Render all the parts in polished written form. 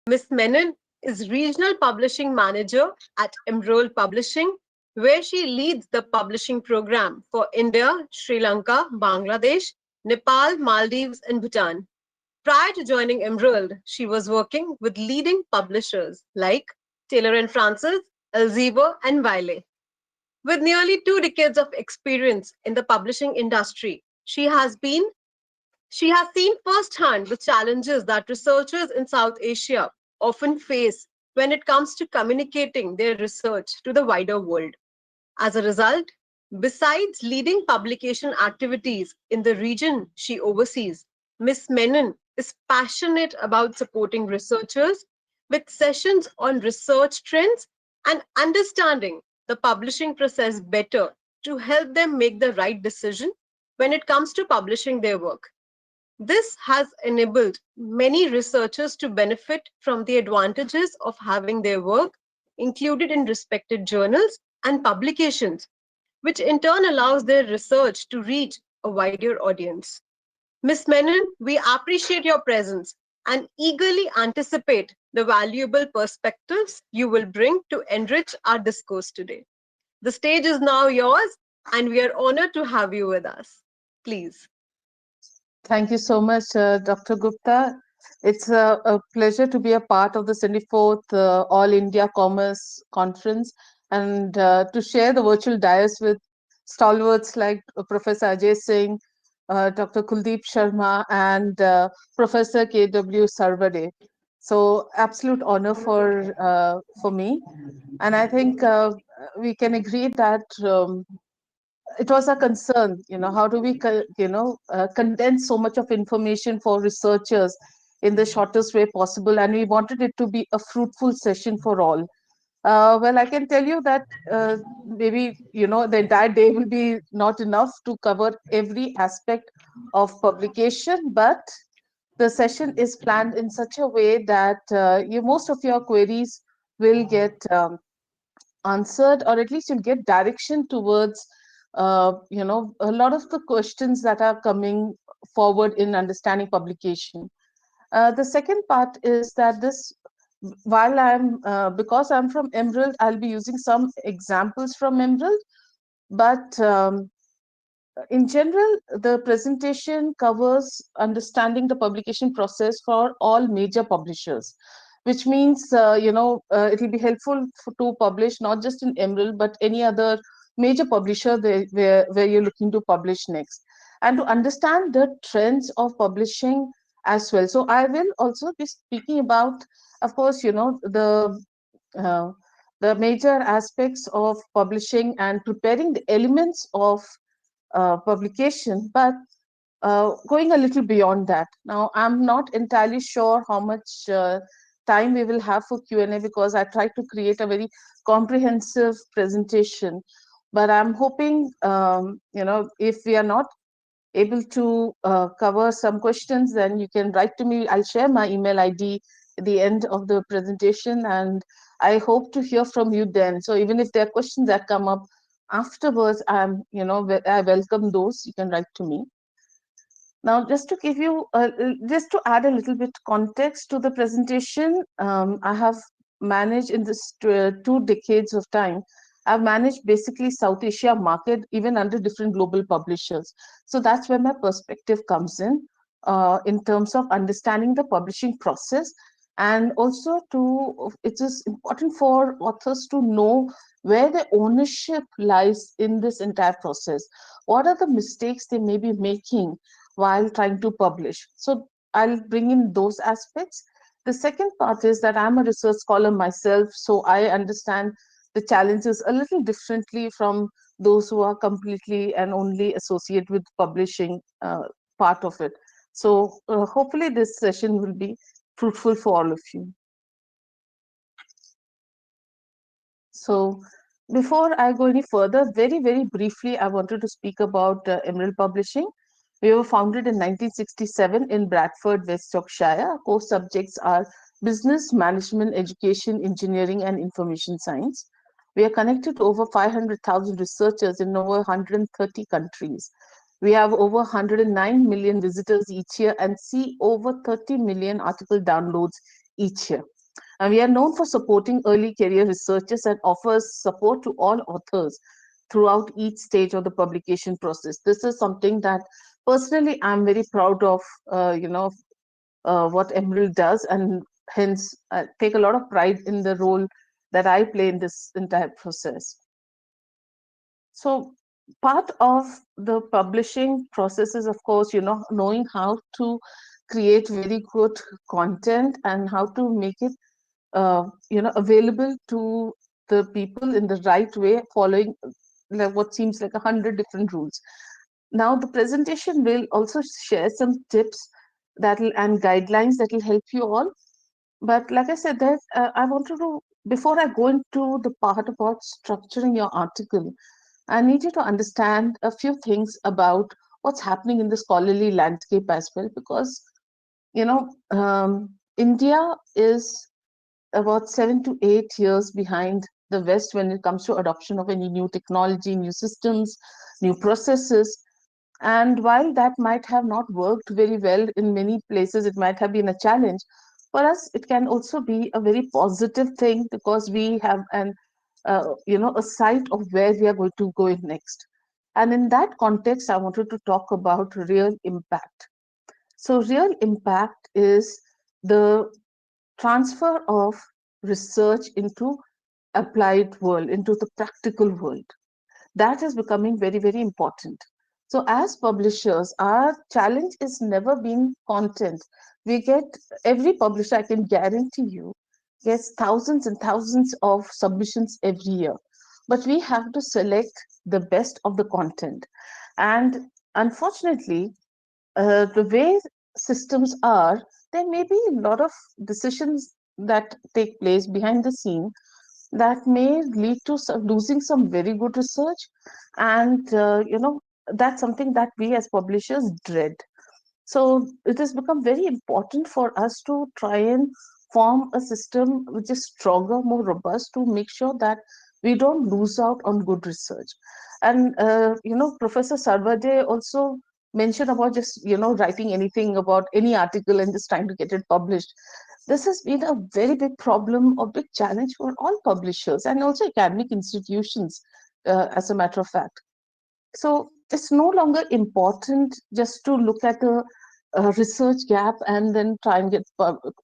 Miss Menon is Regional Publishing Manager at Emerald Publishing, where she leads the publishing program for India, Sri Lanka, Bangladesh, Nepal, Maldives, and Bhutan. Prior to joining Emerald, she was working with leading publishers like Taylor and Francis, Elsevier, and Wiley. With nearly 2 decades of experience in the publishing industry, she has seen firsthand the challenges that researchers in South Asia often face when it comes to communicating their research to the wider world. As a result, besides leading publication activities in the region she oversees, Ms. Menon is passionate about supporting researchers with sessions on research trends and understanding the publishing process better to help them make the right decision when it comes to publishing their work. This has enabled many researchers to benefit from the advantages of having their work included in respected journals and publications, which in turn allows their research to reach a wider audience. Ms. Menon, we appreciate your presence and eagerly anticipate the valuable perspectives you will bring to enrich our discourse today. The stage is now yours, and we are honored to have you with us. Please. Thank you so much, Dr. Gupta. It's a pleasure to be a part of the 74th All India Commerce Conference and to share the virtual dais with stalwarts like Professor Ajay Singh, Dr. Kuldeep Sharma, and Professor K.W. Sarvade. So, absolute honor for me. And I think we can agree that it was a concern, how do we condense so much of information for researchers in the shortest way possible, and we wanted it to be a fruitful session for all. Well, I can tell you that maybe the entire day will be not enough to cover every aspect of publication, but the session is planned in such a way that most of your queries will get answered, or at least you'll get direction towards a lot of the questions that are coming forward in understanding publication. The second part is that this, while because I'm from Emerald, I'll be using some examples from Emerald, but in general, the presentation covers understanding the publication process for all major publishers, which means, it will be helpful to publish not just in Emerald, but any other major publisher where you're looking to publish next, and to understand the trends of publishing as well. So I will also be speaking about, of course, uh, the major aspects of publishing and preparing the elements of publication, but going a little beyond that. Now, I'm not entirely sure how much time we will have for Q&A, because I tried to create a very comprehensive presentation. But I'm hoping, if we are not able to cover some questions, then you can write to me. I'll share my email ID at the end of the presentation, and I hope to hear from you then. So even if there are questions that come up afterwards, I welcome those. You can write to me. Now, just to give you, just to add a little bit context to the presentation, I have managed in this 2 decades of time, I've managed basically South Asia market, even under different global publishers. So that's where my perspective comes in terms of understanding the publishing process. And also it is important for authors to know where the ownership lies in this entire process. What are the mistakes they may be making while trying to publish? So I'll bring in those aspects. The second part is that I'm a research scholar myself, so I understand the challenges a little differently from those who are completely and only associated with publishing part of it. So hopefully this session will be fruitful for all of you. So before I go any further, very, very briefly, I wanted to speak about Emerald Publishing. We were founded in 1967 in Bradford, West Yorkshire. Our core subjects are business, management, education, engineering, and information science. We are connected to over 500,000 researchers in over 130 countries. We have over 109 million visitors each year and see over 30 million article downloads each year. And we are known for supporting early career researchers and offers support to all authors throughout each stage of the publication process. This is something that personally I'm very proud of, what Emerald does, and hence take a lot of pride in the role that I play in this entire process. So part of the publishing process is, of course, knowing how to create very good content and how to make it, available to the people in the right way, following like what seems like 100 different rules. Now, the presentation will also share some tips and guidelines that will help you all. But like I said, that I wanted to, before I go into the part about structuring your article, I need you to understand a few things about what's happening in the scholarly landscape as well, because India is about 7 to 8 years behind the West when it comes to adoption of any new technology, new systems, new processes. And while that might have not worked very well in many places, it might have been a challenge. For us, it can also be a very positive thing because we have a sight of where we are going to go in next. And in that context, I wanted to talk about real impact. So, real impact is the transfer of research into applied world, into the practical world. That is becoming very, very important. So as publishers, our challenge is never been content. We get, every publisher, I can guarantee you, gets thousands and thousands of submissions every year, but we have to select the best of the content. And unfortunately, the way systems are, there may be a lot of decisions that take place behind the scene that may lead to losing some very good research. And that's something that we as publishers dread. So it has become very important for us to try and form a system which is stronger, more robust, to make sure that we don't lose out on good research. And Professor Sarvade also mentioned about just writing anything about any article and just trying to get it published. This has been a very big problem, a big challenge for all publishers and also academic institutions, as a matter of fact. So it's no longer important just to look at a research gap and then try and get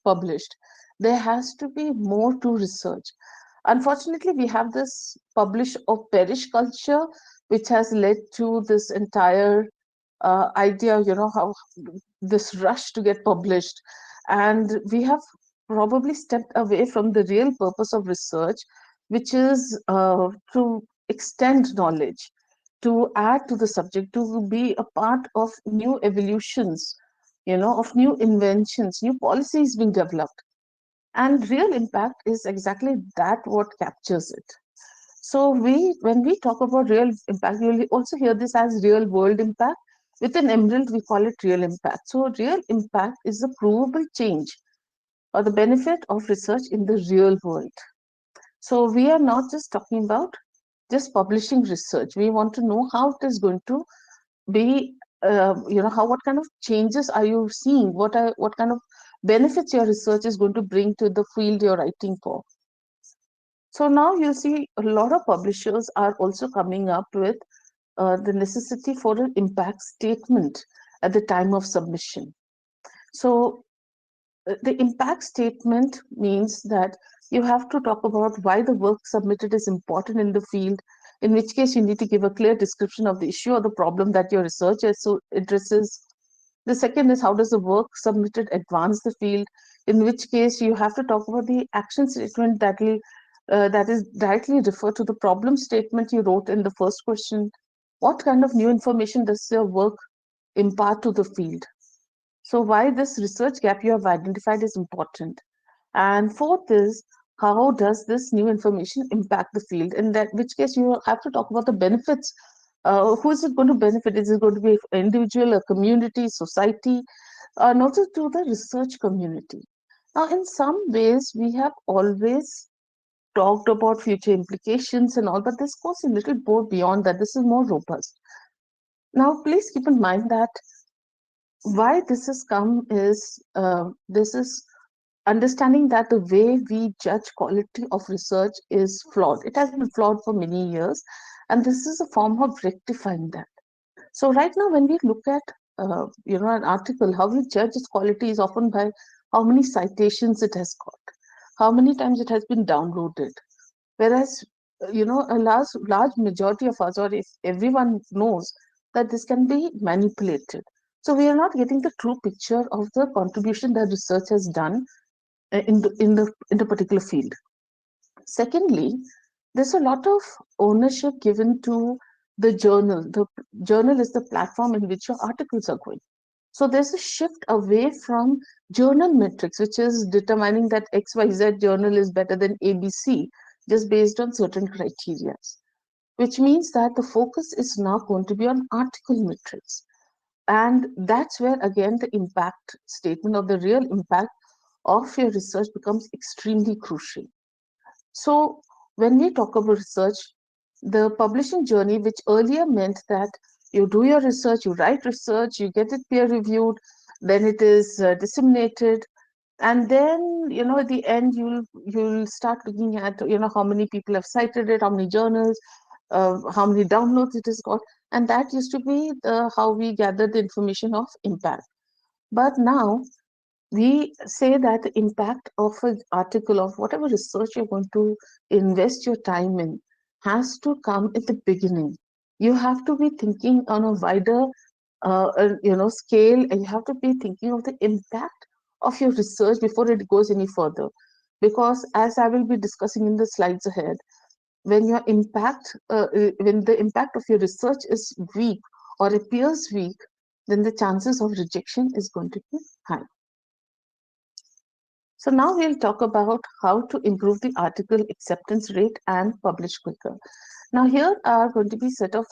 published. There has to be more to research. Unfortunately, we have this publish or perish culture, which has led to this entire idea, how this rush to get published. And we have probably stepped away from the real purpose of research, which is to extend knowledge, to add to the subject, to be a part of new evolutions, of new inventions, new policies being developed. And real impact is exactly that what captures it. So when we talk about real impact, you'll also hear this as real world impact. Within Emerald, we call it real impact. So real impact is the provable change or the benefit of research in the real world. So we are not just talking about just publishing research. We want to know how it is going to be, how, what kind of changes are you seeing? What kind of benefits your research is going to bring to the field you're writing for? So now you see a lot of publishers are also coming up with the necessity for an impact statement at the time of submission. So the impact statement means that you have to talk about why the work submitted is important in the field, in which case you need to give a clear description of the issue or the problem that your research addresses. The second is, how does the work submitted advance the field, in which case you have to talk about the action statement that is directly referred to the problem statement you wrote in the first question. What kind of new information does your work impart to the field? So why this research gap you have identified is important. And fourth is, how does this new information impact the field? In that which case you have to talk about the benefits. Who is it going to benefit? Is it going to be an individual, a community, society, and also to the research community? Now, in some ways, we have always talked about future implications and all, but this goes a little more beyond that. This is more robust. Now, please keep in mind that why this has come is this is understanding that the way we judge quality of research is flawed. It has been flawed for many years, and this is a form of rectifying that. So right now, when we look at an article, how we judge its quality is often by how many citations it has got, how many times it has been downloaded. Whereas a large majority of us, or if everyone knows that this can be manipulated, so we are not getting the true picture of the contribution that research has done in the particular field. Secondly, there's a lot of ownership given to the journal. The journal is the platform in which your articles are going. So there's a shift away from journal metrics, which is determining that XYZ journal is better than ABC just based on certain criteria, which means that the focus is now going to be on article metrics. And that's where, again, the impact statement or the real impact of your research becomes extremely crucial. So, when we talk about research, the publishing journey, which earlier meant that you do your research, you write research, you get it peer reviewed, then it is disseminated, and then at the end you'll start looking at how many people have cited it, how many journals, how many downloads it has got, and that used to be how we gathered the information of impact. But now we say that the impact of an article, of whatever research you're going to invest your time in, has to come at the beginning. You have to be thinking on a wider scale, and you have to be thinking of the impact of your research before it goes any further. Because as I will be discussing in the slides ahead, when the impact of your research is weak or appears weak, then the chances of rejection is going to be high. So now we'll talk about how to improve the article acceptance rate and publish quicker. Now here are going to be set of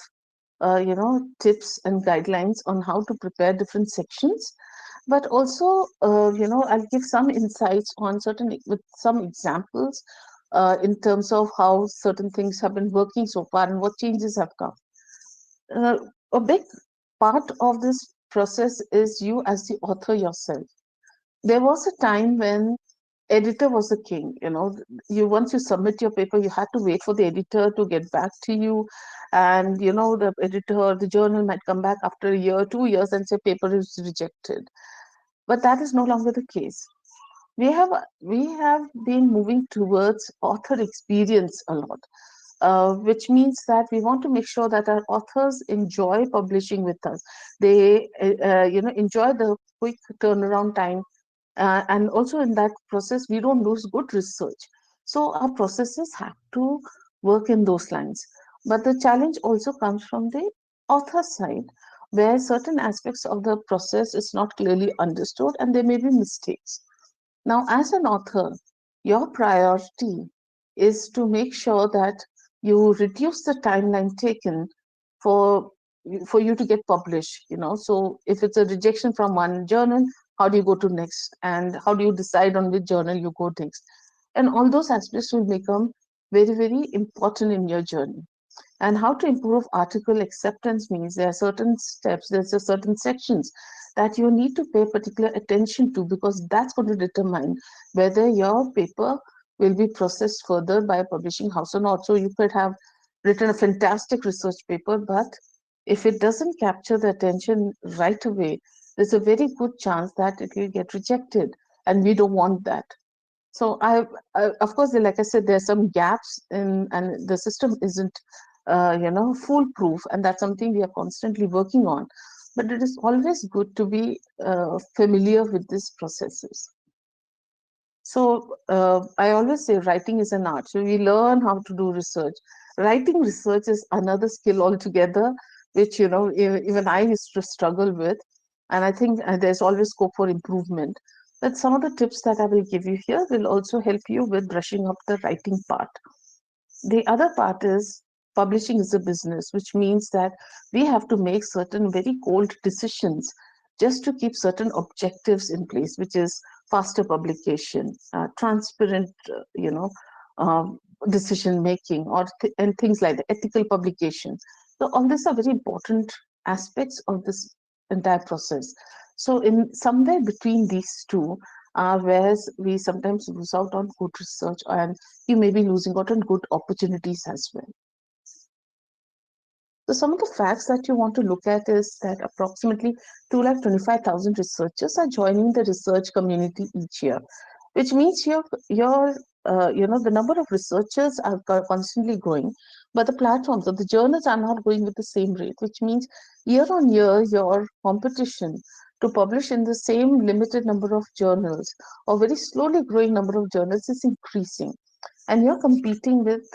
tips and guidelines on how to prepare different sections, but also I'll give some insights on certain with some examples in terms of how certain things have been working so far and what changes have come. Uh, a big part of this process is you as the author yourself. There was a time when editor was the king. You Once you submit your paper, you had to wait for the editor to get back to you, and the editor or the journal might come back after a year, 2 years, and say paper is rejected. But that is no longer the case. We have been moving towards author experience a lot, which means that we want to make sure that our authors enjoy publishing with us. They enjoy the quick turnaround time, and also in that process we don't lose good research. So our processes have to work in those lines. But the challenge also comes from the author side, where certain aspects of the process is not clearly understood and there may be mistakes. Now, as an author, your priority is to make sure that you reduce the timeline taken for for you to get published. So if it's a rejection from one journal, how do you go to next, and how do you decide on which journal you go next? And all those aspects will become very, very important in your journey. And how to improve article acceptance means there are certain steps, there's a certain sections that you need to pay particular attention to, because that's going to determine whether your paper will be processed further by a publishing house or not. So you could have written a fantastic research paper, but if it doesn't capture the attention right away, there's a very good chance that it will get rejected, and we don't want that. So of course, like I said, there's some gaps in, and the system isn't, foolproof, and that's something we are constantly working on. But it is always good to be familiar with these processes. So I always say writing is an art. So we learn how to do research. Writing research is another skill altogether, which even I used to struggle with, and I think there's always scope for improvement. But some of the tips that I will give you here will also help you with brushing up the writing part. The other part is publishing is a business, which means that we have to make certain very cold decisions just to keep certain objectives in place, which is faster publication, transparent, decision making, and things like the ethical publication. So all these are very important aspects of this entire process. So in somewhere between these two, whereas we sometimes lose out on good research, and you may be losing out on good opportunities as well. So some of the facts that you want to look at is that approximately 225,000 researchers are joining the research community each year, which means the number of researchers are constantly growing, but the platforms or the journals are not growing with the same rate, which means year on year your competition to publish in the same limited number of journals or very slowly growing number of journals is increasing, and you're competing with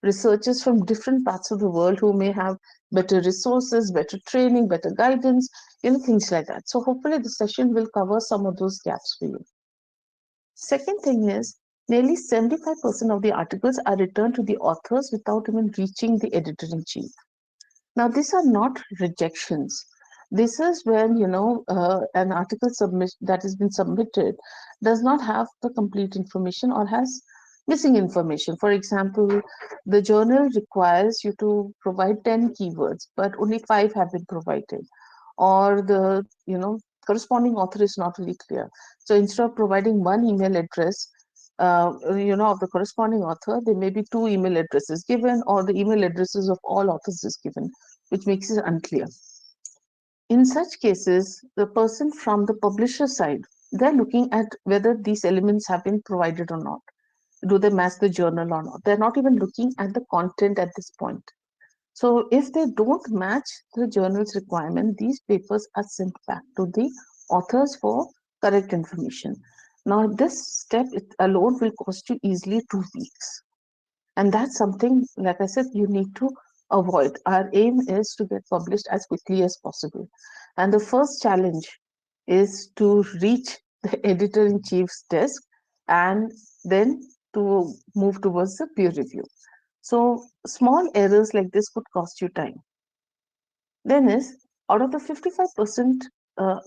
researchers from different parts of the world who may have better resources, better training, better guidance, things like that. So hopefully the session will cover some of those gaps for you. Second thing is nearly 75% of the articles are returned to the authors without even reaching the editor-in-chief. Now, these are not rejections. This is when, an article that has been submitted does not have the complete information or has missing information. For example, the journal requires you to provide 10 keywords, but only 5 have been provided. Or the corresponding author is not really clear. So instead of providing one email address, of the corresponding author, there may be 2 email addresses given, or the email addresses of all authors is given, which makes it unclear. In such cases, the person from the publisher side, they're looking at whether these elements have been provided or not. Do they match the journal or not? They're not even looking at the content at this point. So if they don't match the journal's requirement, these papers are sent back to the authors for correct information. Now, this step alone will cost you easily 2 weeks. And that's something, like I said, you need to avoid. Our aim is to get published as quickly as possible. And the first challenge is to reach the editor in chief's desk and then to move towards the peer review. So, small errors like this could cost you time. Then is out of the 55%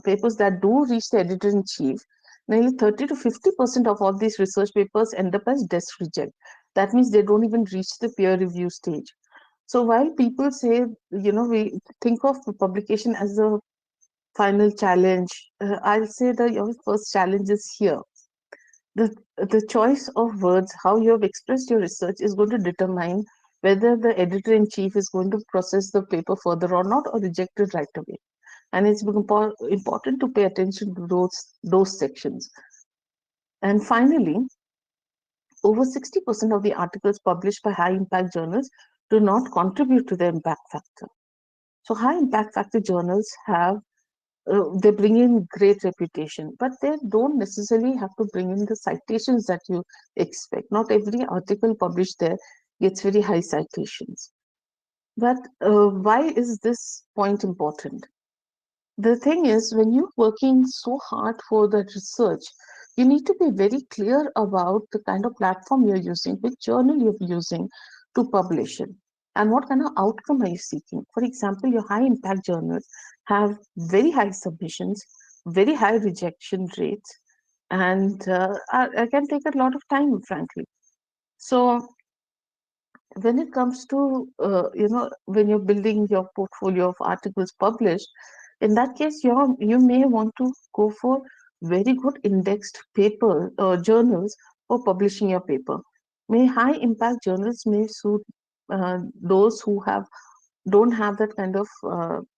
papers that do reach the editor in chief, nearly 30 to 50% of all these research papers end up as desk reject. That means they don't even reach the peer review stage. So while people say, we think of the publication as a final challenge, I'll say that your first challenge is here. The choice of words, how you have expressed your research, is going to determine whether the editor in chief is going to process the paper further or not, or reject it right away. And it's important to pay attention to those sections. And finally, over 60% of the articles published by high impact journals do not contribute to the impact factor. So high impact factor journals they bring in great reputation, but they don't necessarily have to bring in the citations that you expect. Not every article published there gets very high citations. But why is this point important? The thing is, when you're working so hard for the research, you need to be very clear about the kind of platform you're using, which journal you're using to publish it, and what kind of outcome are you seeking. For example, your high impact journals have very high submissions, very high rejection rates, and I can take a lot of time, frankly. So when it comes to when you're building your portfolio of articles published, in that case you may want to go for very good indexed paper journals for publishing your paper. May high impact journals may suit those who don't have that kind of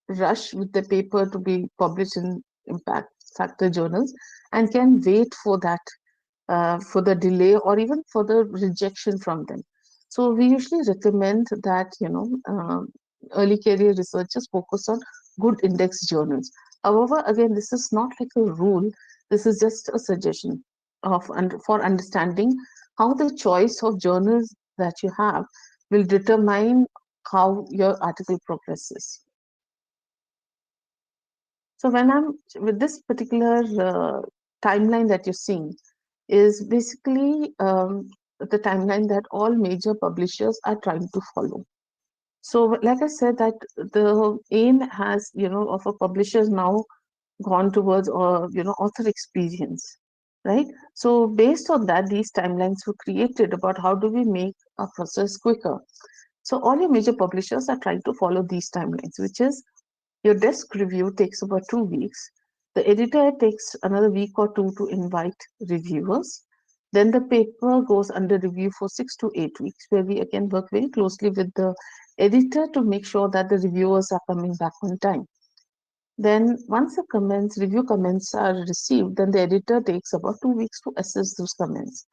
rush with the paper to be published in impact factor journals, and can wait for the delay or even for the rejection from them. So we usually recommend that early career researchers focus on good index journals. However, again, this is not like a rule. This is just a suggestion for understanding how the choice of journals that you have will determine how your article progresses. So when I'm with this particular timeline that you're seeing, is basically the timeline that all major publishers are trying to follow. So, like I said, that the aim has, of a publisher now gone towards, author experience, right? So, based on that, these timelines were created about how do we make a process quicker. So, all your major publishers are trying to follow these timelines, which is your desk review takes about 2 weeks. The editor takes another week or two to invite reviewers. Then the paper goes under review for 6 to 8 weeks, where we again work very closely with the editor to make sure that the reviewers are coming back on time. Then once the review comments are received, then the editor takes about 2 weeks to assess those comments.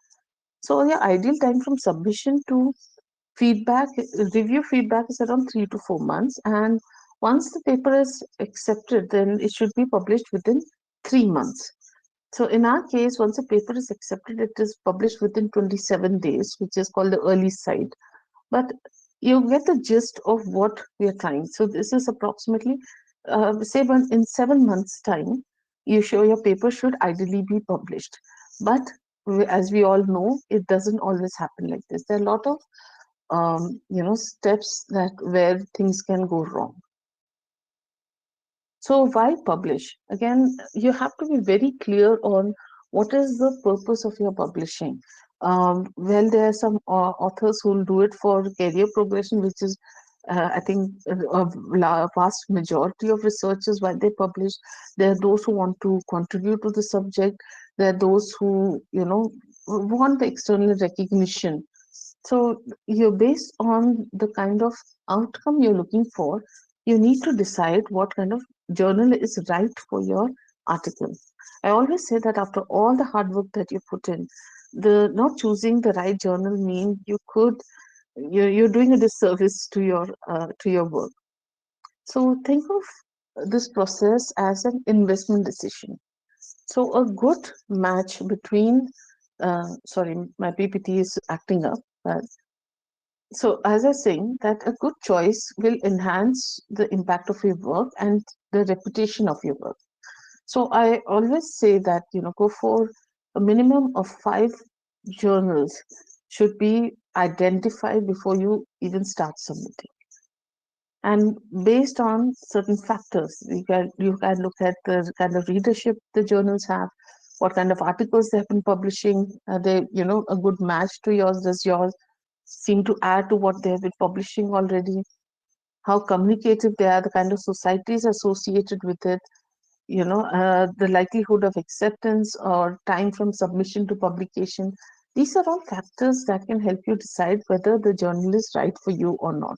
So your ideal time from submission to feedback, review feedback is around 3 to 4 months. And once the paper is accepted, then it should be published within 3 months. So in our case, once a paper is accepted, it is published within 27 days, which is called the early side. But you get the gist of what we are trying. So this is approximately, say, in 7 months' time, you show your paper should ideally be published. But as we all know, it doesn't always happen like this. There are a lot of steps that where things can go wrong. So why publish? Again, you have to be very clear on what is the purpose of your publishing. Well, there are some authors who will do it for career progression, which is, I think, a vast majority of researchers why they publish. There are those who want to contribute to the subject. There are those who, want the external recognition. So you're based on the kind of outcome you're looking for, you need to decide what kind of journal is right for your article. I always say that after all the hard work that you put in, the not choosing the right journal means you're doing a disservice to your work. So think of this process as an investment decision. So a good match between sorry, my PPT is acting up. So, as I was saying, that a good choice will enhance the impact of your work and the reputation of your work. So, I always say that, go for a minimum of 5 journals should be identified before you even start submitting. And based on certain factors, you can look at the kind of readership the journals have, what kind of articles they have been publishing. Are they, a good match to yours? Does yours seem to add to what they have been publishing already? How communicative they are, the kind of societies associated with it, the likelihood of acceptance or time from submission to publication. These are all factors that can help you decide whether the journal is right for you or not.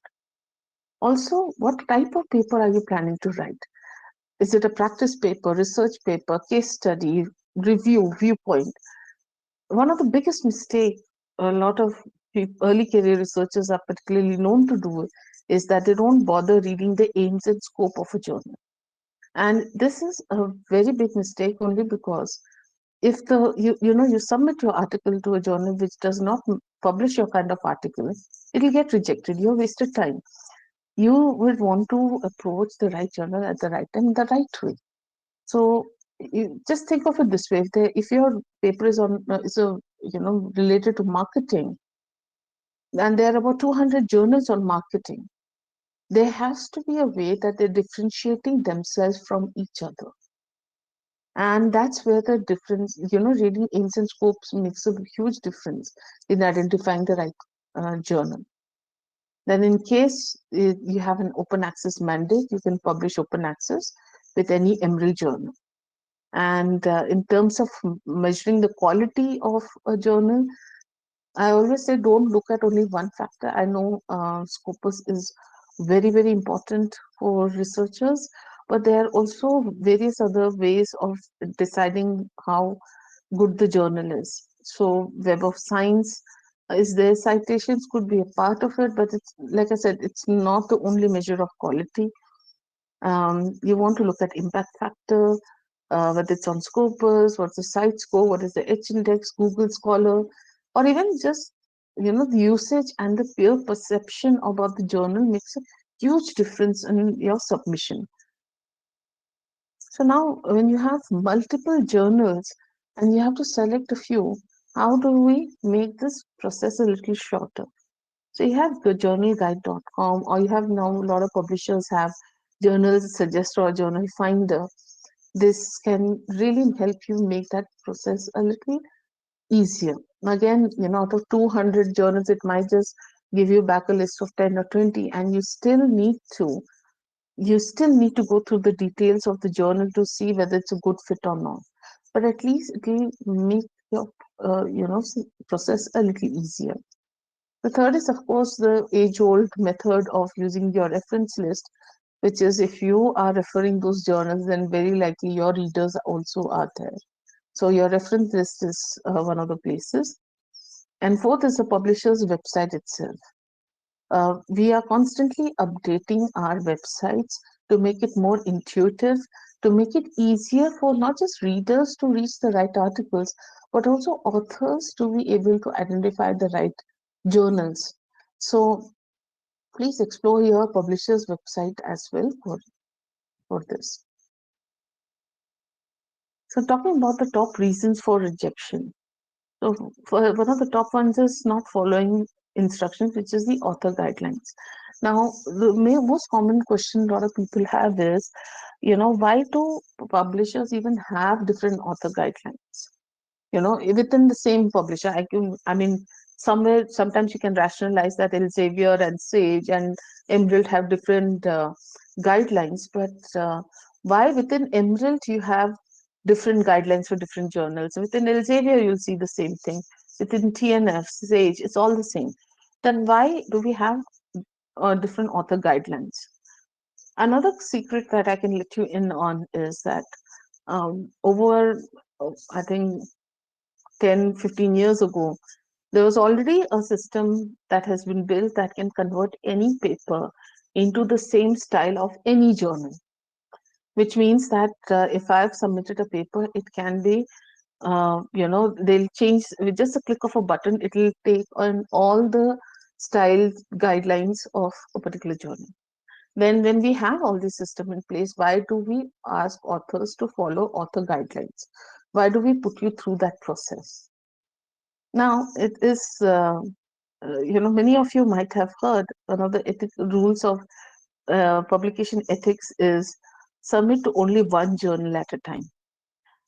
Also, what type of paper are you planning to write? Is it a practice paper, research paper, case study, review, viewpoint? One of the biggest mistakes a lot of early career researchers are particularly known to do is that they don't bother reading the aims and scope of a journal. And this is a very big mistake only because if you submit your article to a journal which does not publish your kind of article, it'll get rejected. You have wasted time. You will want to approach the right journal at the right time in the right way. So you just think of it this way: if your paper is on is a related to marketing, and there are about 200 journals on marketing, there has to be a way that they're differentiating themselves from each other. And that's where the difference, reading aims and scopes makes a huge difference in identifying the right journal. Then, in case you have an open access mandate, you can publish open access with any Emerald journal. And in terms of measuring the quality of a journal, I always say don't look at only one factor. I know Scopus is very, very important for researchers, but there are also various other ways of deciding how good the journal is. So, Web of Science is there, citations could be a part of it, but it's like I said, it's not the only measure of quality. You want to look at impact factor, whether it's on Scopus, what's the site score, what is the H index, Google Scholar, or even just the usage and the peer perception about the journal makes a huge difference in your submission. So now, when you have multiple journals and you have to select a few, how do we make this process a little shorter? So you have the journalguide.com, or you have now a lot of publishers have journals suggest or journal finder. This can really help you make that process a little easier. Again, out of 200 journals, it might just give you back a list of 10 or 20, and you still need to You still need to go through the details of the journal to see whether it's a good fit or not. But at least it will make your process a little easier. The third is, of course, the age-old method of using your reference list, which is if you are referring those journals, then very likely your readers also are there. So your reference list is one of the places. And fourth is the publisher's website itself. We are constantly updating our websites to make it more intuitive, to make it easier for not just readers to reach the right articles, but also authors to be able to identify the right journals. So please explore your publisher's website as well for this. So talking about the top reasons for rejection. So for one of the top ones is not following instructions, which is the author guidelines. Now, the most common question a lot of people have is, why do publishers even have different author guidelines? Within the same publisher, I mean, somewhere, sometimes you can rationalize that Elsevier and Sage and Emerald have different guidelines, but why within Emerald you have different guidelines for different journals? Within Elsevier, you'll see the same thing. Within TNF, Sage, it's all the same. Then why do we have different author guidelines? Another secret that I can let you in on is that over, I think, 10, 15 years ago, there was already a system that has been built that can convert any paper into the same style of any journal, which means that if I've submitted a paper, it can be, they'll change with just a click of a button, it'll take on all the style guidelines of a particular journal. Then, when we have all this system in place, why do we ask authors to follow author guidelines? Why do we put you through that process? Now, it is, many of you might have heard one of the rules of publication ethics is submit to only one journal at a time.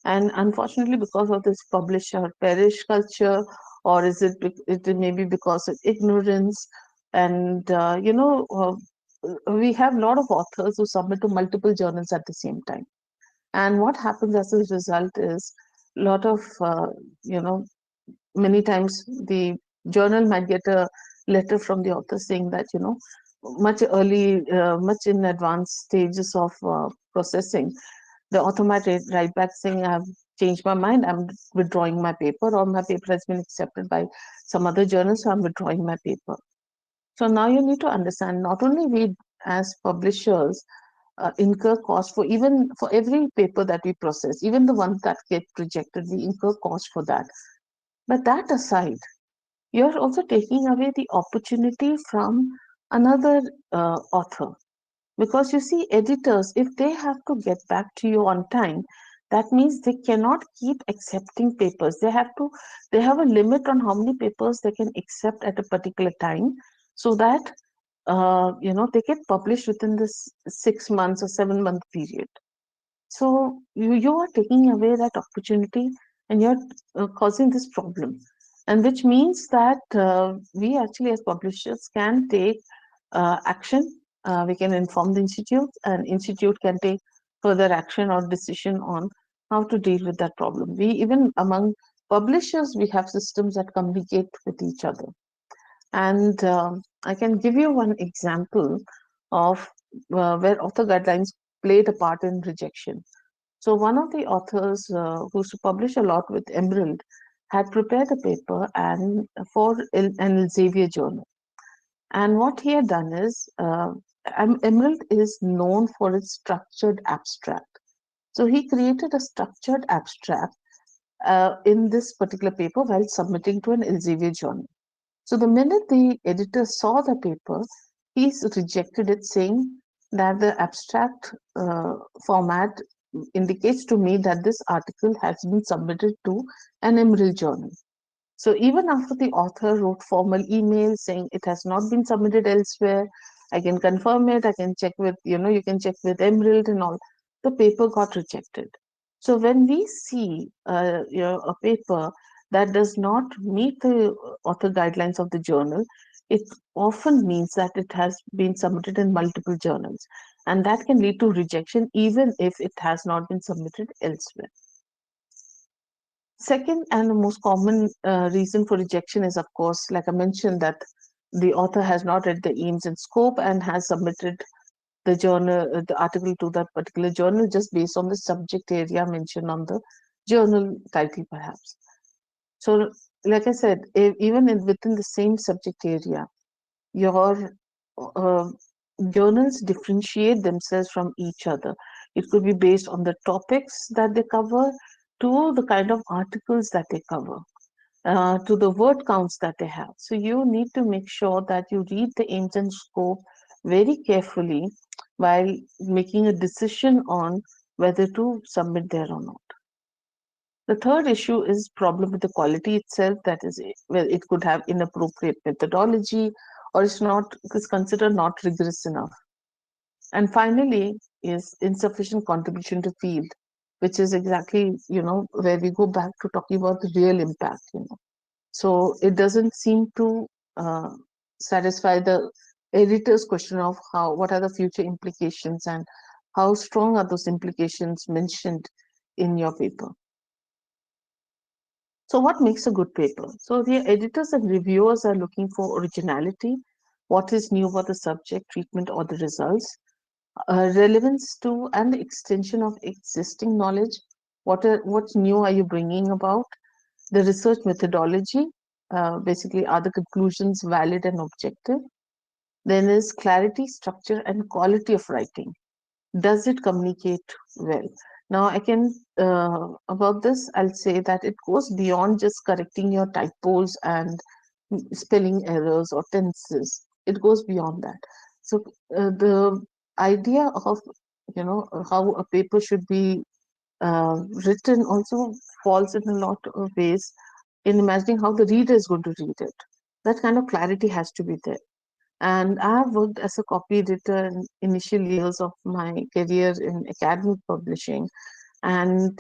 And unfortunately, because of this publish or perish culture, or is it, it may be because of ignorance, and we have a lot of authors who submit to multiple journals at the same time. And what happens as a result is a lot of, you know, many times the journal might get a letter from the author saying that, much in advanced stages of processing, the author might write back saying, I've changed my mind, I'm withdrawing my paper, or my paper has been accepted by some other journal, so I'm withdrawing my paper. So now you need to understand, not only we as publishers incur cost for, even for every paper that we process, even the ones that get rejected, we incur cost for that. But that aside, you're also taking away the opportunity from another author, because you see, editors, if they have to get back to you on time, that means they cannot keep accepting papers. They have a limit on how many papers they can accept at a particular time, so that they get published within this 6 months or 7 month period. So you are taking away that opportunity, and you're causing this problem. And which means that we actually, as publishers, can take action. We can inform the institute, and institute can take further action or decision on how to deal with that problem. We, even among publishers, we have systems that communicate with each other. And I can give you one example of where author guidelines played a part in rejection. So one of the authors who used to publish a lot with Emerald had prepared a paper and for an Elsevier journal. And what he had done is, Emerald is known for its structured abstract. So he created a structured abstract in this particular paper while submitting to an Elsevier journal. So the minute the editor saw the paper, he's rejected it, saying that the abstract format indicates to me that this article has been submitted to an Emerald journal. So even after the author wrote formal email saying it has not been submitted elsewhere, I can confirm it, I can check with, you can check with Emerald and all, the paper got rejected. So when we see a paper that does not meet the author guidelines of the journal, it often means that it has been submitted in multiple journals. and that can lead to rejection even if it has not been submitted elsewhere. Second and the most common reason for rejection is, of course, like I mentioned, that the author has not read the aims and scope and has submitted the article to that particular journal just based on the subject area mentioned on the journal title, perhaps. So, like I said, within the same subject area, your uh, journals differentiate themselves from each other. It could be based on the topics that they cover, to the kind of articles that they cover, to the word counts that they have. So you need to make sure that you read the aims and scope very carefully while making a decision on whether to submit there or not. The third issue is problem with the quality itself. That is, well, it could have inappropriate methodology, or is considered not rigorous enough. And finally, is insufficient contribution to field, which is exactly where we go back to talking about the real impact. So it doesn't seem to uh, satisfy the editor's question of what are the future implications and how strong are those implications mentioned in your paper. So what makes a good paper? So the editors and reviewers are looking for originality, what is new about the subject, treatment, or the results, relevance to and extension of existing knowledge. What's new are you bringing about? The research methodology, basically, are the conclusions valid and objective? Then is clarity, structure, and quality of writing. Does it communicate well? Now, I can, about this, I'll say that it goes beyond just correcting your typos and spelling errors or tenses. It goes beyond that. So, the idea of, how a paper should be written also falls in a lot of ways in imagining how the reader is going to read it. That kind of clarity has to be there. And I have worked as a copy editor in initial years of my career in academic publishing. And,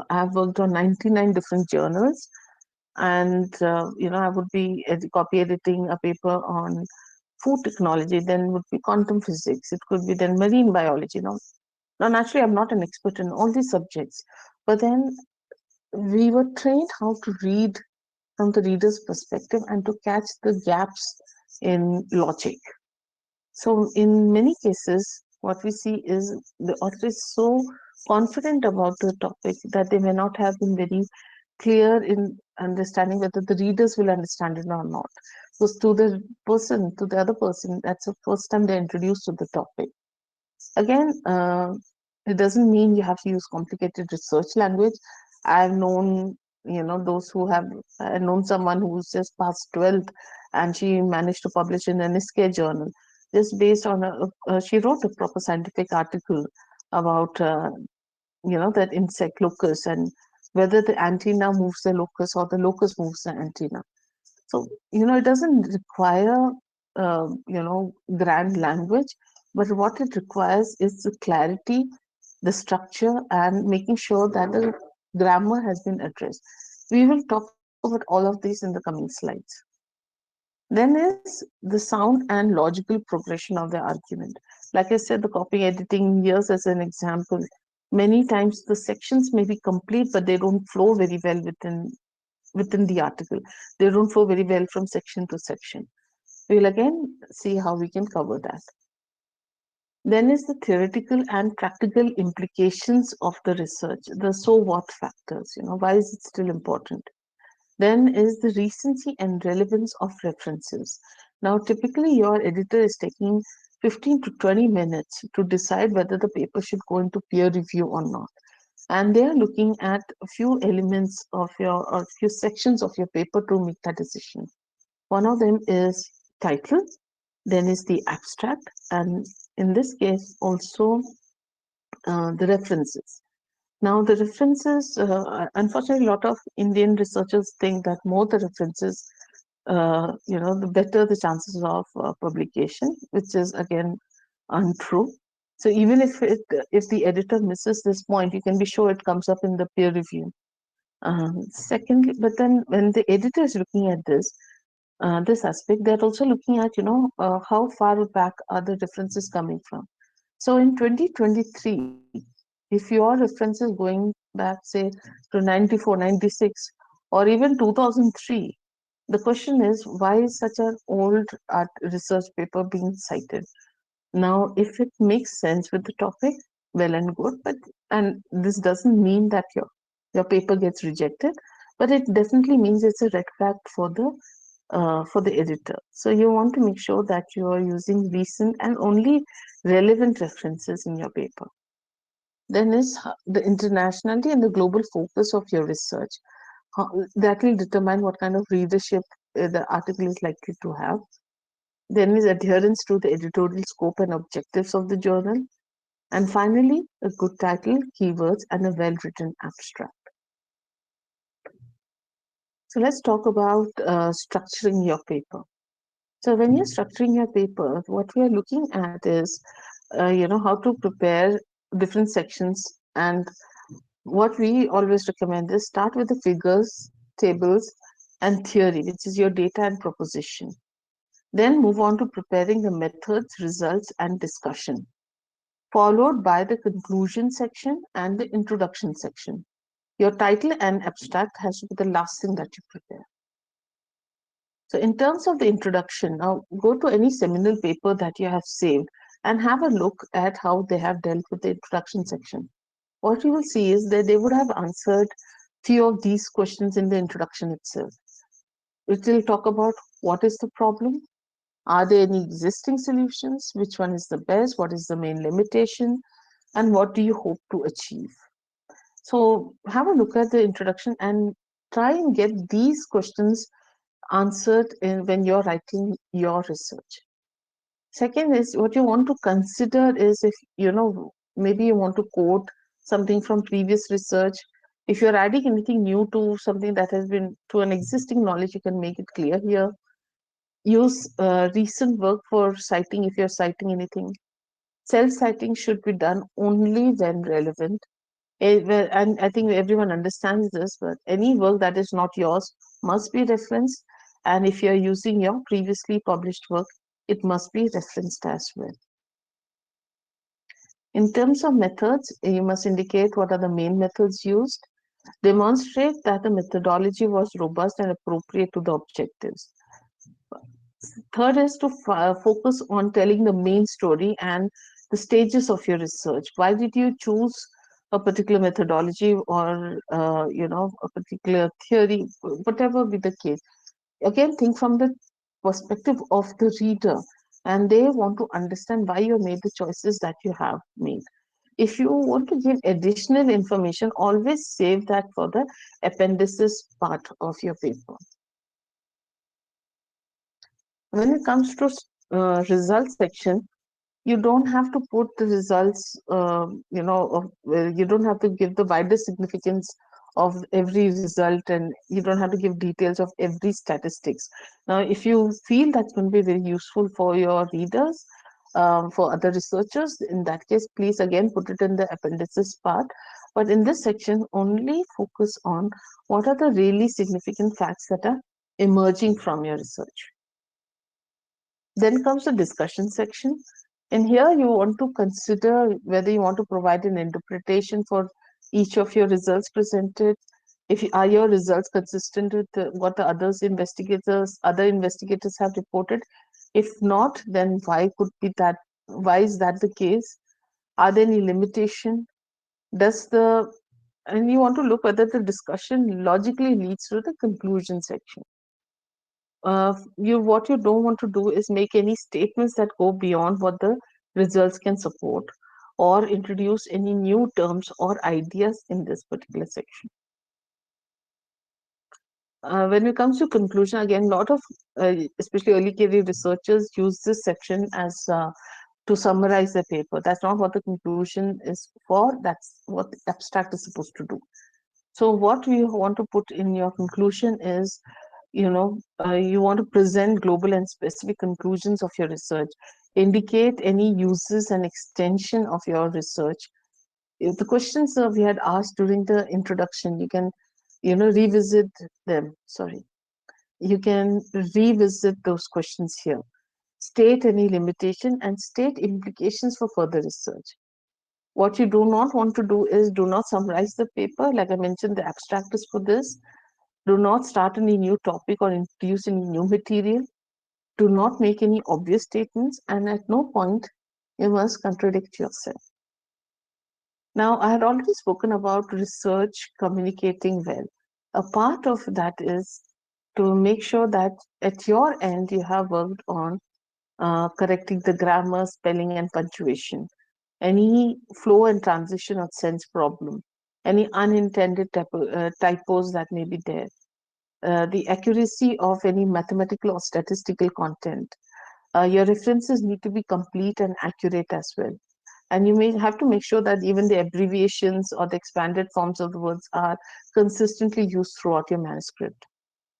I've worked on 99 different journals. And, I would be copy editing a paper on food technology, then would be quantum physics. It could be then marine biology. Now, naturally, I'm not an expert in all these subjects, but then we were trained how to read from the reader's perspective and to catch the gaps in logic. So, in many cases, what we see is the author is so confident about the topic that they may not have been very clear in understanding whether the readers will understand it or not. Because to the other person, that's the first time they're introduced to the topic. Again, it doesn't mean you have to use complicated research language. I've known, those who have, I've known someone who's just past 12th and she managed to publish in an ISKE journal just based on she wrote a proper scientific article about, that insect locus and whether the antenna moves the locus or the locus moves the antenna. So, it doesn't require, grand language, but what it requires is the clarity, the structure, and making sure that the grammar has been addressed. We will talk about all of these in the coming slides. Then is the sound and logical progression of the argument. Like I said, the copy editing years as an example. Many times the sections may be complete, but they don't flow very well within the article. They don't flow very well from section to section. We'll again see how we can cover that. Then is the theoretical and practical implications of the research, the so what factors, why is it still important? Then is the recency and relevance of references. Now, typically your editor is taking 15 to 20 minutes to decide whether the paper should go into peer review or not. And they are looking at a few elements of or a few sections of your paper to make that decision. One of them is title, then is the abstract, and in this case also the references. Now, the references, unfortunately, a lot of Indian researchers think that more the references, the better the chances of publication, which is again untrue. So even if the editor misses this point, you can be sure it comes up in the peer review. Secondly, but then when the editor is looking at this aspect, they're also looking at how far back are the references coming from. So in 2023, if your reference is going back, say, to 94, 96, or even 2003, the question is, why is such an old art research paper being cited? Now, if it makes sense with the topic, well and good, but and this doesn't mean that your paper gets rejected, but it definitely means it's a red flag for the editor. So you want to make sure that you are using recent and only relevant references in your paper. Then is the internationality and the global focus of your research. That will determine what kind of readership the article is likely to have. Then is adherence to the editorial scope and objectives of the journal. And finally, a good title, keywords, and a well written abstract. So let's talk about structuring your paper. So when you're structuring your paper, what we are looking at is, how to prepare different sections. And what we always recommend is start with the figures, tables, and theory, which is your data and proposition. Then move on to preparing the methods, results, and discussion, followed by the conclusion section and the introduction section. Your title and abstract has to be the last thing that you prepare. So, in terms of the introduction, now go to any seminal paper that you have saved and have a look at how they have dealt with the introduction section. What you will see is that they would have answered few of these questions in the introduction itself. It will talk about what is the problem, are there any existing solutions, which one is the best, what is the main limitation, and what do you hope to achieve. So have a look at the introduction and try and get these questions answered when you're writing your research. Second is what you want to consider is if maybe you want to quote something from previous research. If you're adding anything new to something that has been to an existing knowledge, you can make it clear here. Use recent work for citing if you're citing anything. Self citing should be done only when relevant. And I think everyone understands this, but any work that is not yours must be referenced. And if you're using your previously published work, it must be referenced as well. In terms of methods, you must indicate what are the main methods used, demonstrate that the methodology was robust and appropriate to the objectives. Third is to focus on telling the main story and the stages of your research. Why did you choose a particular methodology or a particular theory, whatever be the case? Again, think from the perspective of the reader, and they want to understand why you made the choices that you have made. If you want to give additional information, always save that for the appendices part of your paper. When it comes to results section, you don't have to put the results, you don't have to give the wider significance of every result, and you don't have to give details of every statistics. Now, if you feel that's going to be very useful for your readers, for other researchers, in that case, please again put it in the appendices part. But in this section, only focus on what are the really significant facts that are emerging from your research. Then comes the discussion section. In here, you want to consider whether you want to provide an interpretation for each of your results presented. Are your results consistent with what the other investigators have reported? If not, then why could be that? Why is that the case? Are there any limitation? And you want to look whether the discussion logically leads to the conclusion section. What you don't want to do is make any statements that go beyond what the results can support, or introduce any new terms or ideas in this particular section. When it comes to conclusion, again, a lot of especially early career researchers use this section as to summarize the paper. That's not what the conclusion is for. That's what the abstract is supposed to do. So what we want to put in your conclusion is, you want to present global and specific conclusions of your research, indicate any uses and extension of your research. If the questions we had asked during the introduction, you can, revisit them. Sorry, you can revisit those questions here. state any limitation, and state implications for further research. What you do not want to do is do not summarize the paper. Like I mentioned, the abstract is for this. Do not start any new topic or introduce any new material. Do not make any obvious statements, and at no point you must contradict yourself. Now, I had already spoken about research communicating well. A part of that is to make sure that at your end you have worked on correcting the grammar, spelling, and punctuation, any flow and transition or sense problem, any unintended typos that may be there, the accuracy of any mathematical or statistical content. Your references need to be complete and accurate as well. And you may have to make sure that even the abbreviations or the expanded forms of the words are consistently used throughout your manuscript.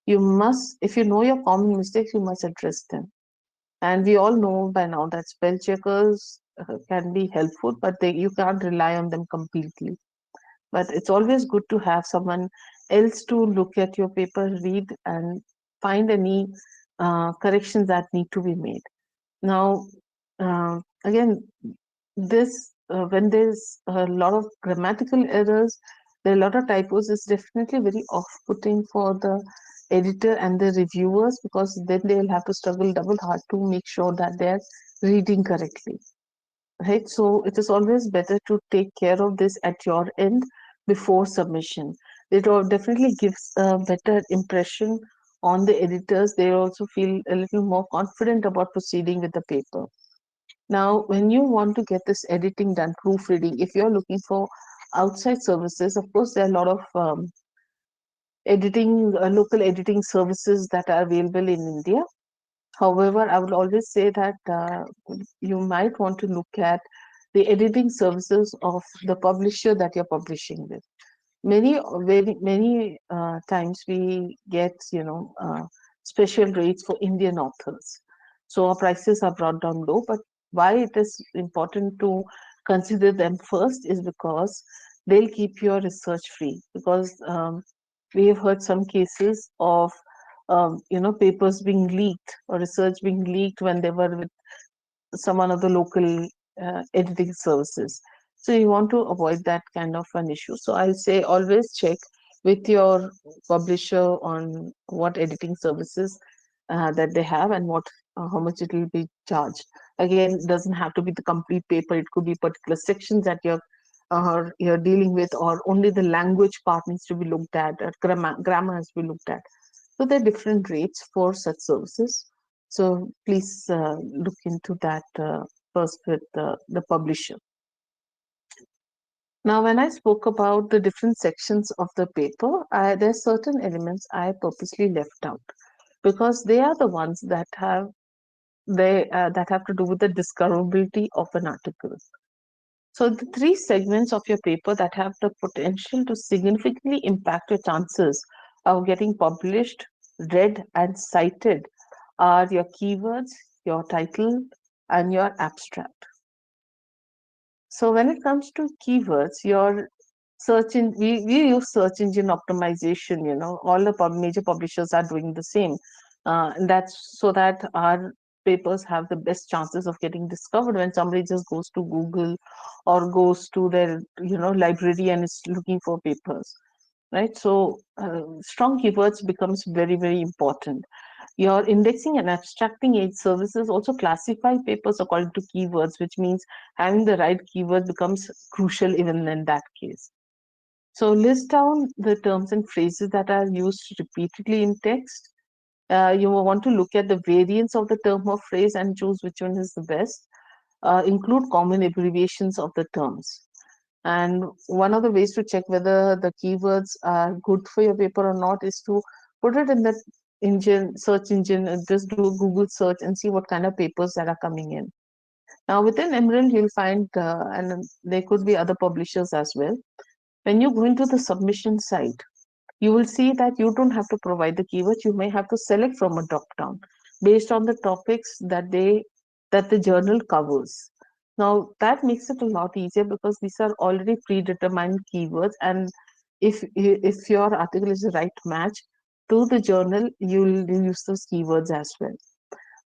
You must, if you know your common mistakes, you must address them. And we all know by now that spell checkers can be helpful, but you can't rely on them completely. But it's always good to have someone else to look at your paper, read, and find any corrections that need to be made. Now, again, this when there's a lot of grammatical errors, there are a lot of typos, it's definitely very off-putting for the editor and the reviewers, because then they'll have to struggle double hard to make sure that they're reading correctly, right? So it is always better to take care of this at your end before submission. It all definitely gives a better impression on the editors. They also feel a little more confident about proceeding with the paper. Now, when you want to get this editing done, proofreading, if you're looking for outside services, of course, there are a lot of local editing services that are available in India. However, I would always say that you might want to look at the editing services of the publisher that you're publishing with. Many times we get, special rates for Indian authors. So our prices are brought down low. But why it is important to consider them first is because they'll keep your research free. Because we have heard some cases of papers being leaked or research being leaked when they were with someone of the local editing services. So you want to avoid that kind of an issue. So I'll say always check with your publisher on what editing services that they have and what how much it will be charged. Again, it doesn't have to be the complete paper. It could be particular sections that you're dealing with, or only the language part needs to be looked at, or grammar has to be looked at. So there are different rates for such services. So please look into that first with the publisher. Now, when I spoke about the different sections of the paper, there are certain elements I purposely left out because they are the ones that have to do with the discoverability of an article. So the three segments of your paper that have the potential to significantly impact your chances of getting published, read, and cited are your keywords, your title, and your abstract. So when it comes to keywords, your we use search engine optimization, all the major publishers are doing the same. And that's so that our papers have the best chances of getting discovered when somebody just goes to Google or goes to their, library and is looking for papers, right? So strong keywords becomes very, very important. Your indexing and abstracting age services also classify papers according to keywords, which means having the right keyword becomes crucial even in that case. So list down the terms and phrases that are used repeatedly in text. You will want to look at the variants of the term or phrase and choose which one is the best. Include common abbreviations of the terms. And one of the ways to check whether the keywords are good for your paper or not is to put it in the search engine, and just do a Google search and see what kind of papers that are coming in. Now within Emerald, you'll find, and there could be other publishers as well. When you go into the submission site, you will see that you don't have to provide the keywords. You may have to select from a drop down based on the topics that the journal covers. Now that makes it a lot easier because these are already predetermined keywords, and if your article is the right match to the journal, you'll use those keywords as well.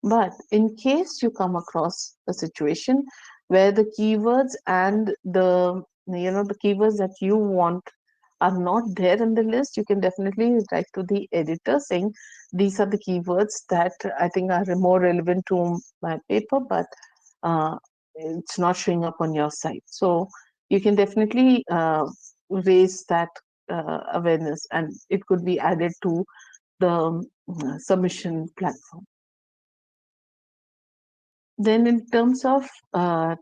But in case you come across a situation where the keywords and the keywords that you want are not there in the list, you can definitely write to the editor saying these are the keywords that I think are more relevant to my paper, but uh, it's not showing up on your site. So you can definitely raise that awareness, and it could be added to the submission platform. Then, in terms of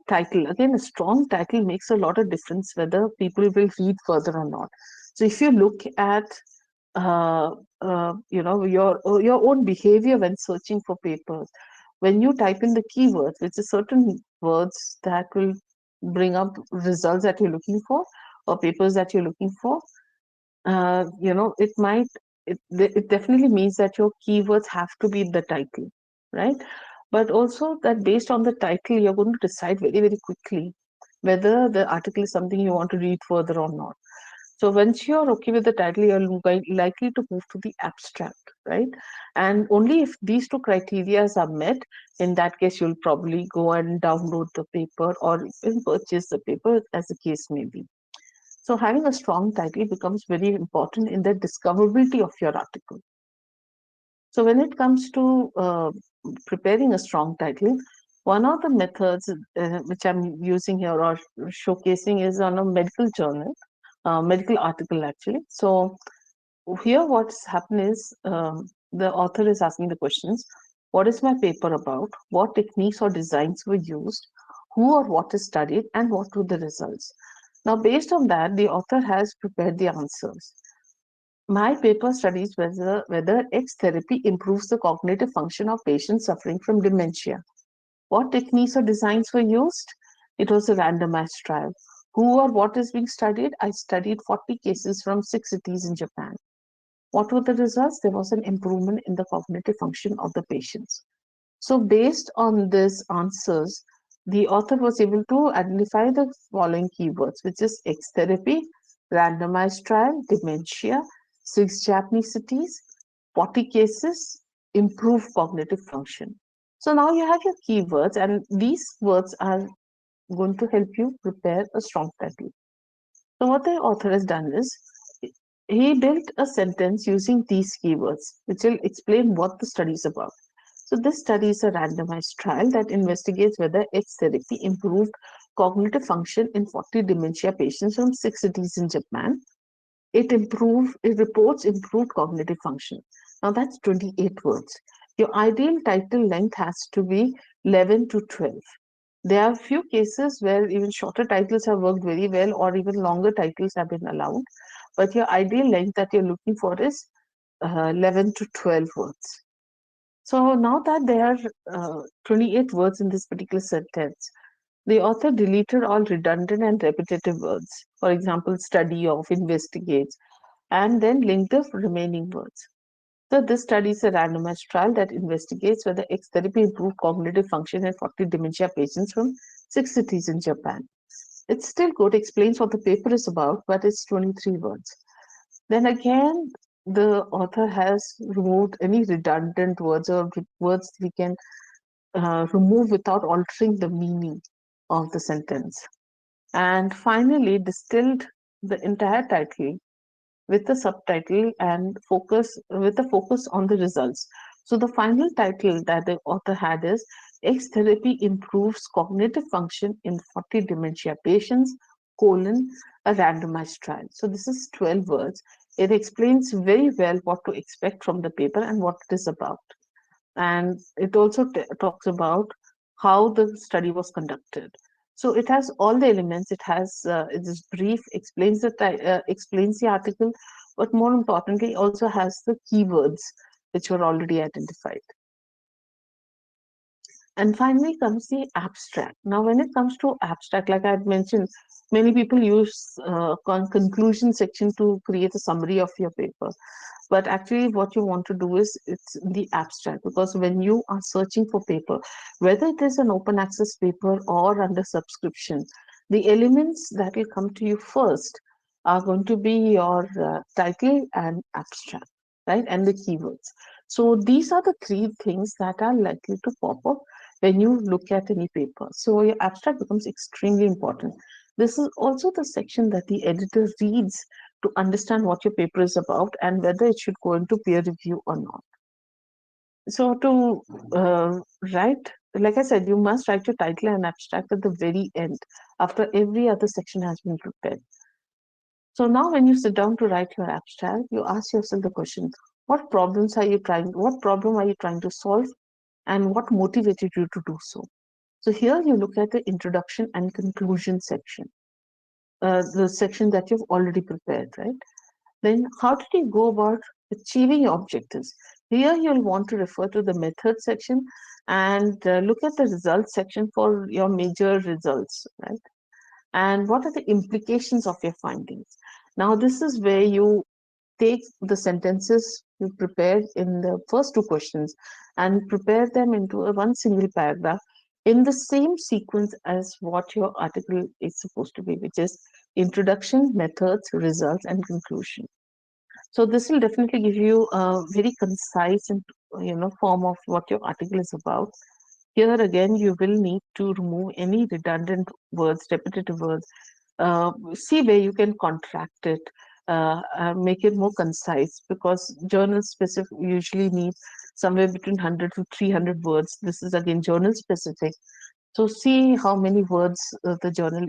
title, again, a strong title makes a lot of difference whether people will read further or not. So, if you look at your own behavior when searching for papers, when you type in the keywords, which is certain words that will bring up results that you're looking for or papers that you're looking for, it might it definitely means that your keywords have to be in the title, right? But also that based on the title, you're going to decide very, very quickly whether the article is something you want to read further or not. So once you're okay with the title, you're likely to move to the abstract, right? And only if these two criteria are met, in that case, you'll probably go and download the paper or even purchase the paper, as the case may be. So having a strong title becomes very important in the discoverability of your article. So when it comes to preparing a strong title, one of the methods which I'm using here or showcasing is on a medical journal, medical article actually. So here what's happened is the author is asking the questions: what is my paper about? What techniques or designs were used? Who or what is studied? And what were the results? Now, based on that, the author has prepared the answers. My paper studies whether X therapy improves the cognitive function of patients suffering from dementia. What techniques or designs were used? It was a randomized trial. Who or what is being studied? I studied 40 cases from 6 cities in Japan. What were the results? There was an improvement in the cognitive function of the patients. So, based on these answers, the author was able to identify the following keywords, which is X therapy, randomized trial, dementia, 6 Japanese cities, 40 cases, improved cognitive function. So now you have your keywords, and these words are going to help you prepare a strong title. So what the author has done is he built a sentence using these keywords, which will explain what the study is about. So this study is a randomized trial that investigates whether X therapy improved cognitive function in 40 dementia patients from 6 cities in Japan. It reports improved cognitive function. Now that's 28 words. Your ideal title length has to be 11 to 12. There are few cases where even shorter titles have worked very well, or even longer titles have been allowed. But your ideal length that you're looking for is 11 to 12 words. So now that there are 28 words in this particular sentence, the author deleted all redundant and repetitive words. For example, study of, investigates, and then linked the remaining words. So this study is a randomized trial that investigates whether X therapy improved cognitive function in 40 dementia patients from 6 cities in Japan. It's still good, explains what the paper is about, but it's 23 words. Then again, the author has removed any redundant words or words we can remove without altering the meaning of the sentence. And finally, distilled the entire title with the subtitle and focus on the results. So the final title that the author had is X therapy improves cognitive function in 40 dementia patients, colon, a randomized trial. So this is 12 words. It explains very well what to expect from the paper and what it is about. And it also talks about how the study was conducted. So it has all the elements. It is brief, explains the article, but more importantly, also has the keywords which were already identified. And finally comes the abstract. Now, when it comes to abstract, like I had mentioned, many people use conclusion section to create a summary of your paper. But actually, what you want to do is it's the abstract, because when you are searching for paper, whether it is an open access paper or under subscription, the elements that will come to you first are going to be your title and abstract, right? And the keywords. So these are the three things that are likely to pop up when you look at any paper. So your abstract becomes extremely important. This is also the section that the editor reads to understand what your paper is about and whether it should go into peer review or not. So to write, like I said, you must write your title and abstract at the very end after every other section has been prepared. So now when you sit down to write your abstract, you ask yourself the question, what problem are you trying to solve and what motivated you to do so? So here you look at the introduction and conclusion section, the section that you've already prepared, right? Then how did you go about achieving your objectives? Here you'll want to refer to the method section and look at the results section for your major results, right? And what are the implications of your findings? Now, this is where you take the sentences you prepared in the first two questions and prepare them into a one single paragraph in the same sequence as what your article is supposed to be, which is introduction, methods, results, and conclusion. So this will definitely give you a very concise and form of what your article is about. Here again, you will need to remove any redundant words, repetitive words. See where you can contract it, make it more concise because journal specific usually need somewhere between 100 to 300 words. This is again journal specific. So see how many words the journal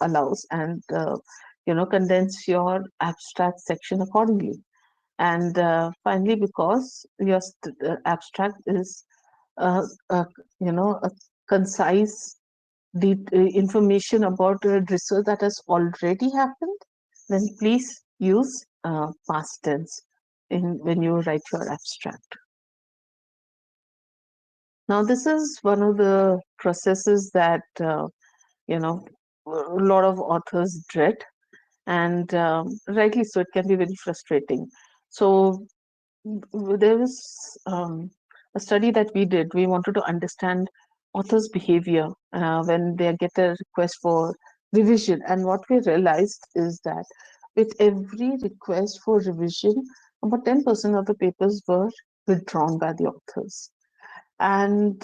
allows and condense your abstract section accordingly. And finally, because your abstract is uh, uh, a concise information about research that has already happened, then please use past tense in when you write your abstract. Now, this is one of the processes that you know a lot of authors dread, and rightly so. It can be very frustrating. So there was a study that we did. We wanted to understand authors' behavior when they get a request for revision. And what we realized is that with every request for revision, about 10% of the papers were withdrawn by the authors. And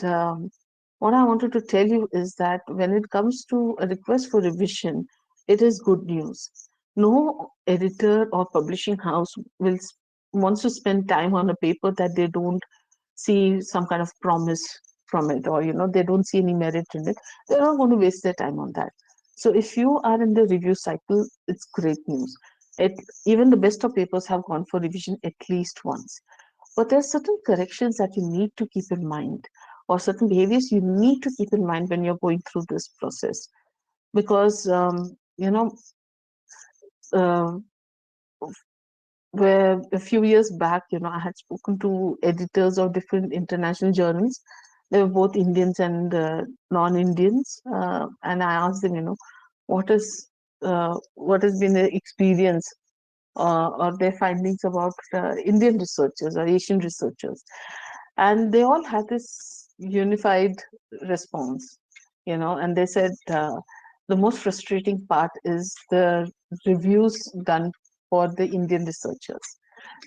what I wanted to tell you is that when it comes to a request for revision, it is good news. No editor or publishing house wants to spend time on a paper that they don't see some kind of promise from it, or they don't see any merit in it. They're not going to waste their time on that. So if you are in the review cycle, it's great news. It, even the best of papers have gone for revision at least once. But there are certain corrections that you need to keep in mind, or certain behaviors you need to keep in mind when you're going through this process. Because, uh, where a few years back, I had spoken to editors of different international journals. They were both Indians and non-Indians, and I asked them, what has been their experience or their findings about Indian researchers or Asian researchers, and they all had this unified response, and they said the most frustrating part is the reviews done for the Indian researchers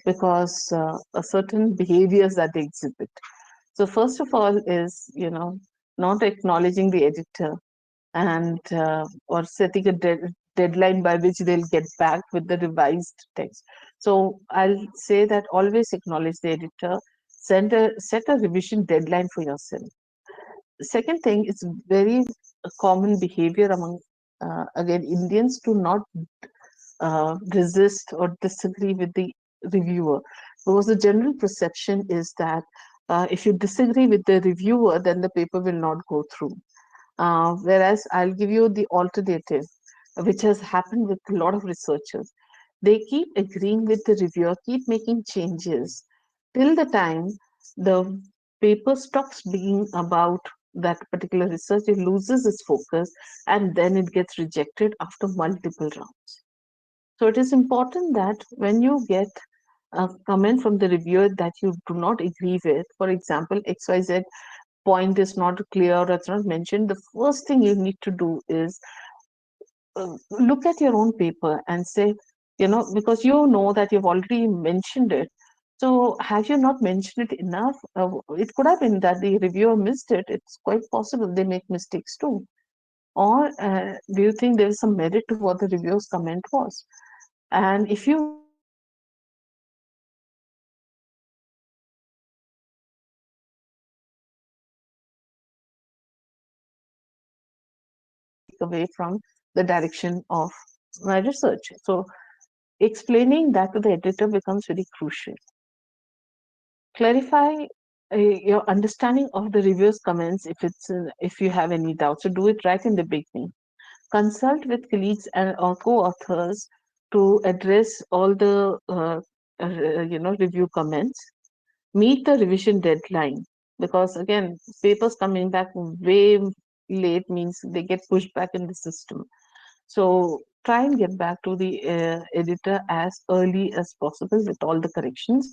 because a certain behaviors that they exhibit. So first of all is not acknowledging the editor and or setting a deadline by which they'll get back with the revised text. So I'll say that always acknowledge the editor, set a revision deadline for yourself. Second thing, it's very common behavior among again Indians to not resist or disagree with the reviewer, because the general perception is that if you disagree with the reviewer, then the paper will not go through. Whereas I'll give you the alternative, which has happened with a lot of researchers. They keep agreeing with the reviewer, keep making changes till the time the paper stops being about that particular research, it loses its focus, and then it gets rejected after multiple rounds. So it is important that when you get a comment from the reviewer that you do not agree with, for example, XYZ point is not clear or it's not mentioned, the first thing you need to do is look at your own paper and say, because you know that you've already mentioned it. So have you not mentioned it enough? It could have been that the reviewer missed it. It's quite possible they make mistakes too. Or do you think there is some merit to what the reviewer's comment was? And if you want to take away from the direction of my research. So explaining that to the editor becomes very crucial. Clarify your understanding of the reviewer's comments if you have any doubts. So do it right in the beginning. Consult with colleagues and or co-authors to address all the review comments. Meet the revision deadline, because again, papers coming back way late means they get pushed back in the system. So try and get back to the editor as early as possible with all the corrections.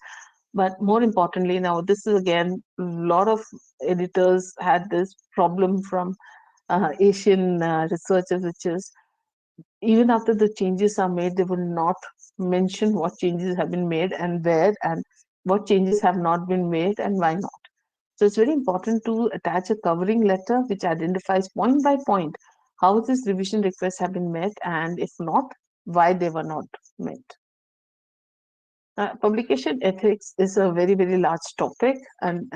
But more importantly, now this is again, a lot of editors had this problem from Asian researchers, which is even after the changes are made, they will not mention what changes have been made and where, and what changes have not been made and why not. So it's very important to attach a covering letter which identifies point by point how these revision requests have been met, and if not, why they were not met. Publication ethics is a very, very large topic, and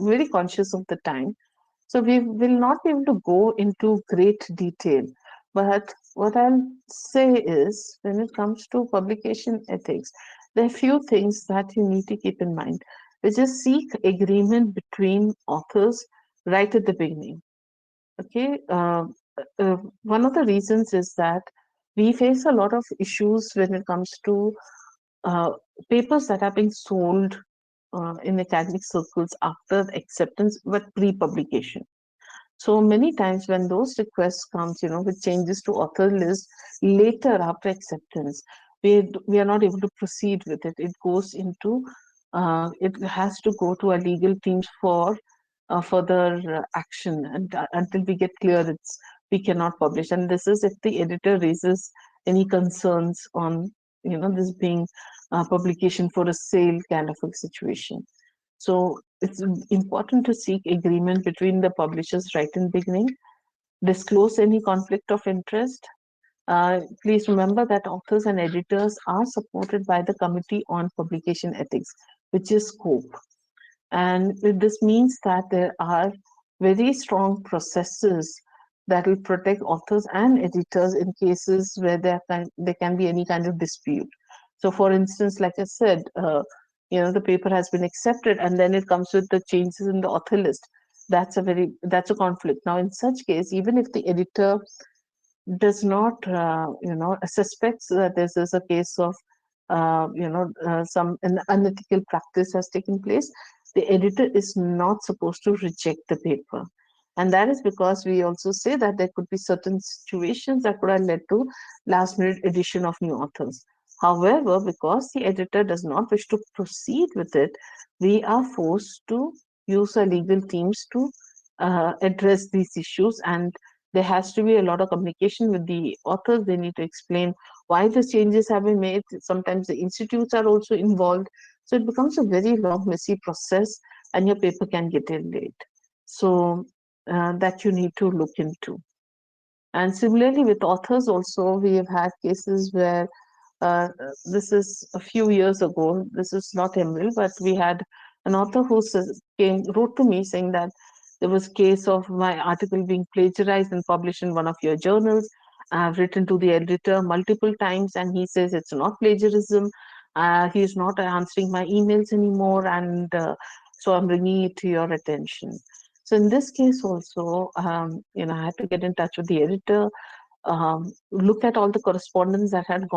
very conscious of the time. So we will not be able to go into great detail. But what I'll say is, when it comes to publication ethics, there are few things that you need to keep in mind, which is seek agreement between authors right at the beginning. Okay, one of the reasons is that we face a lot of issues when it comes to uh, papers that are being sold in academic circles after acceptance but pre-publication. So many times when those requests comes, with changes to author list later after acceptance, we are not able to proceed with it. It goes into it has to go to our legal teams for further action, and until we get clearance, we cannot publish. And this is if the editor raises any concerns on this being publication for a sale kind of a situation. So it's important to seek agreement between the publishers right in the beginning, disclose any conflict of interest. Please remember that authors and editors are supported by the Committee on Publication Ethics, which is COPE. And this means that there are very strong processes that will protect authors and editors in cases where there can be any kind of dispute. So, for instance, like I said, the paper has been accepted, and then it comes with the changes in the author list. That's a conflict. Now, in such case, even if the editor does not, suspects that this is a case of, some an unethical practice has taken place, the editor is not supposed to reject the paper. And that is because we also say that there could be certain situations that could have led to last minute addition of new authors. However, because the editor does not wish to proceed with it, we are forced to use our legal teams to address these issues, and there has to be a lot of communication with the authors. They need to explain why the changes have been made. Sometimes the institutes are also involved. So it becomes a very long, messy process, and your paper can get delayed. So that you need to look into. And similarly, with authors also, we have had cases where this is a few years ago. This is not Emerald, but we had an author who wrote to me saying that there was a case of my article being plagiarized and published in one of your journals. I've written to the editor multiple times, and he says it's not plagiarism. He's not answering my emails anymore, and so I'm bringing it to your attention. So in this case also, I had to get in touch with the editor, look at all the correspondence that had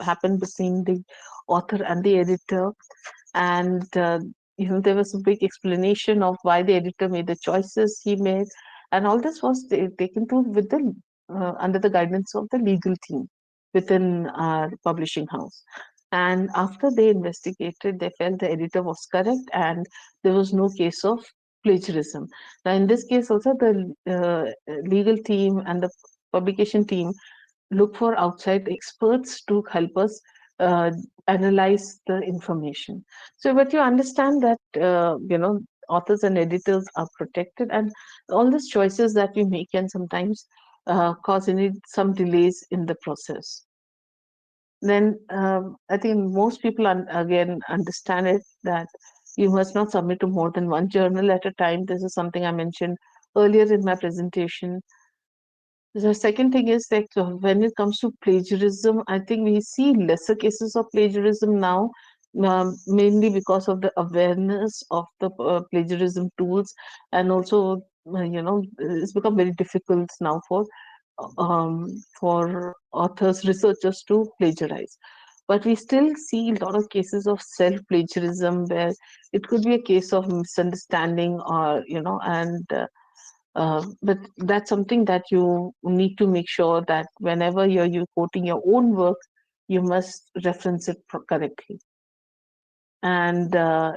happened between the author and the editor. And, there was a big explanation of why the editor made the choices he made. And all this was taken to with the under the guidance of the legal team within our publishing house. And after they investigated, they felt the editor was correct and there was no case of plagiarism. Now, in this case, also the legal team and the publication team look for outside experts to help us uh, analyze the information. So, but you understand that authors and editors are protected, and all these choices that we make can sometimes cause some delays in the process. Then I think most people again understand it that you must not submit to more than one journal at a time. This is something I mentioned earlier in my presentation. The second thing is that when it comes to plagiarism, I think we see lesser cases of plagiarism now, mainly because of the awareness of the plagiarism tools, and also it's become very difficult now for authors, researchers to plagiarize. But we still see a lot of cases of self plagiarism where it could be a case of misunderstanding, or but that's something that you need to make sure that whenever you're quoting your own work, you must reference it correctly. And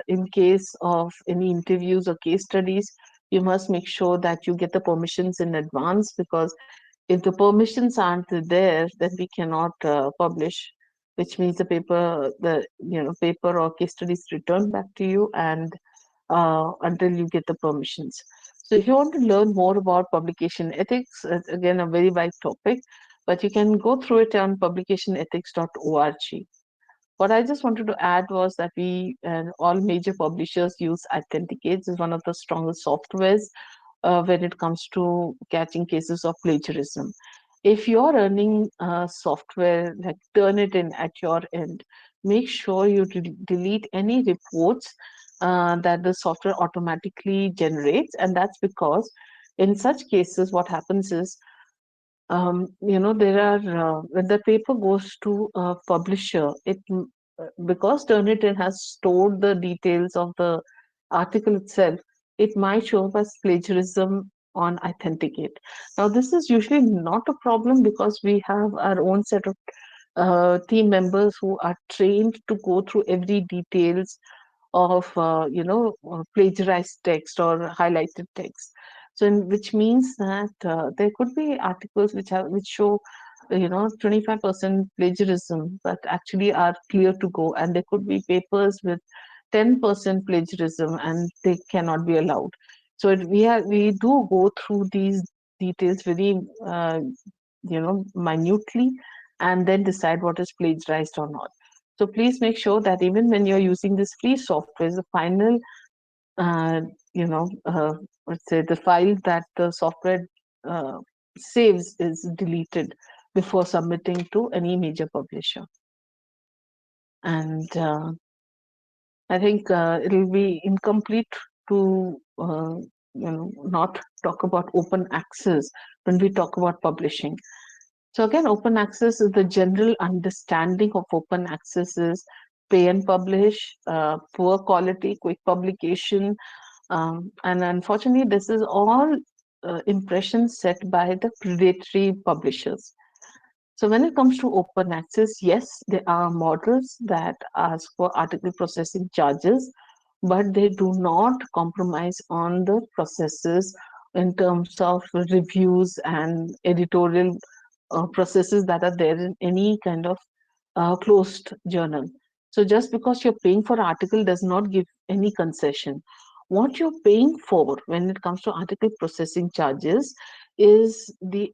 in case of any interviews or case studies, you must make sure that you get the permissions in advance, because if the permissions aren't there, then we cannot publish, which means the paper or case study is returned back to you, and until you get the permissions. So if you want to learn more about publication ethics, it's again a very wide topic, but you can go through it on publicationethics.org. What I just wanted to add was that we and all major publishers use Authenticates as one of the strongest softwares when it comes to catching cases of plagiarism. If you're running software like Turnitin at your end, make sure you delete any reports that the software automatically generates, and that's because in such cases, what happens is there are when the paper goes to a publisher, because Turnitin has stored the details of the article itself, it might show up as plagiarism on Authenticate. Now, this is usually not a problem because we have our own set of team members who are trained to go through every details of plagiarized text or highlighted text. So which means that there could be articles which show 25% plagiarism, but actually are clear to go, and there could be papers with 10% plagiarism, and they cannot be allowed. So we do go through these details very minutely, and then decide what is plagiarized or not. So please make sure that even when you're using this free software, the final, uh, you know, uh, let's say the file that the software uh, saves is deleted before submitting to any major publisher. And I think it'll be incomplete to not talk about open access when we talk about publishing. So again, open access is the general understanding of open access is pay and publish, poor quality, quick publication, and unfortunately, this is all impressions set by the predatory publishers. So when it comes to open access, yes, there are models that ask for article processing charges, but they do not compromise on the processes in terms of reviews and editorial processes that are there in any kind of closed journal. So just because you're paying for an article does not give any concession. What you're paying for when it comes to article processing charges is the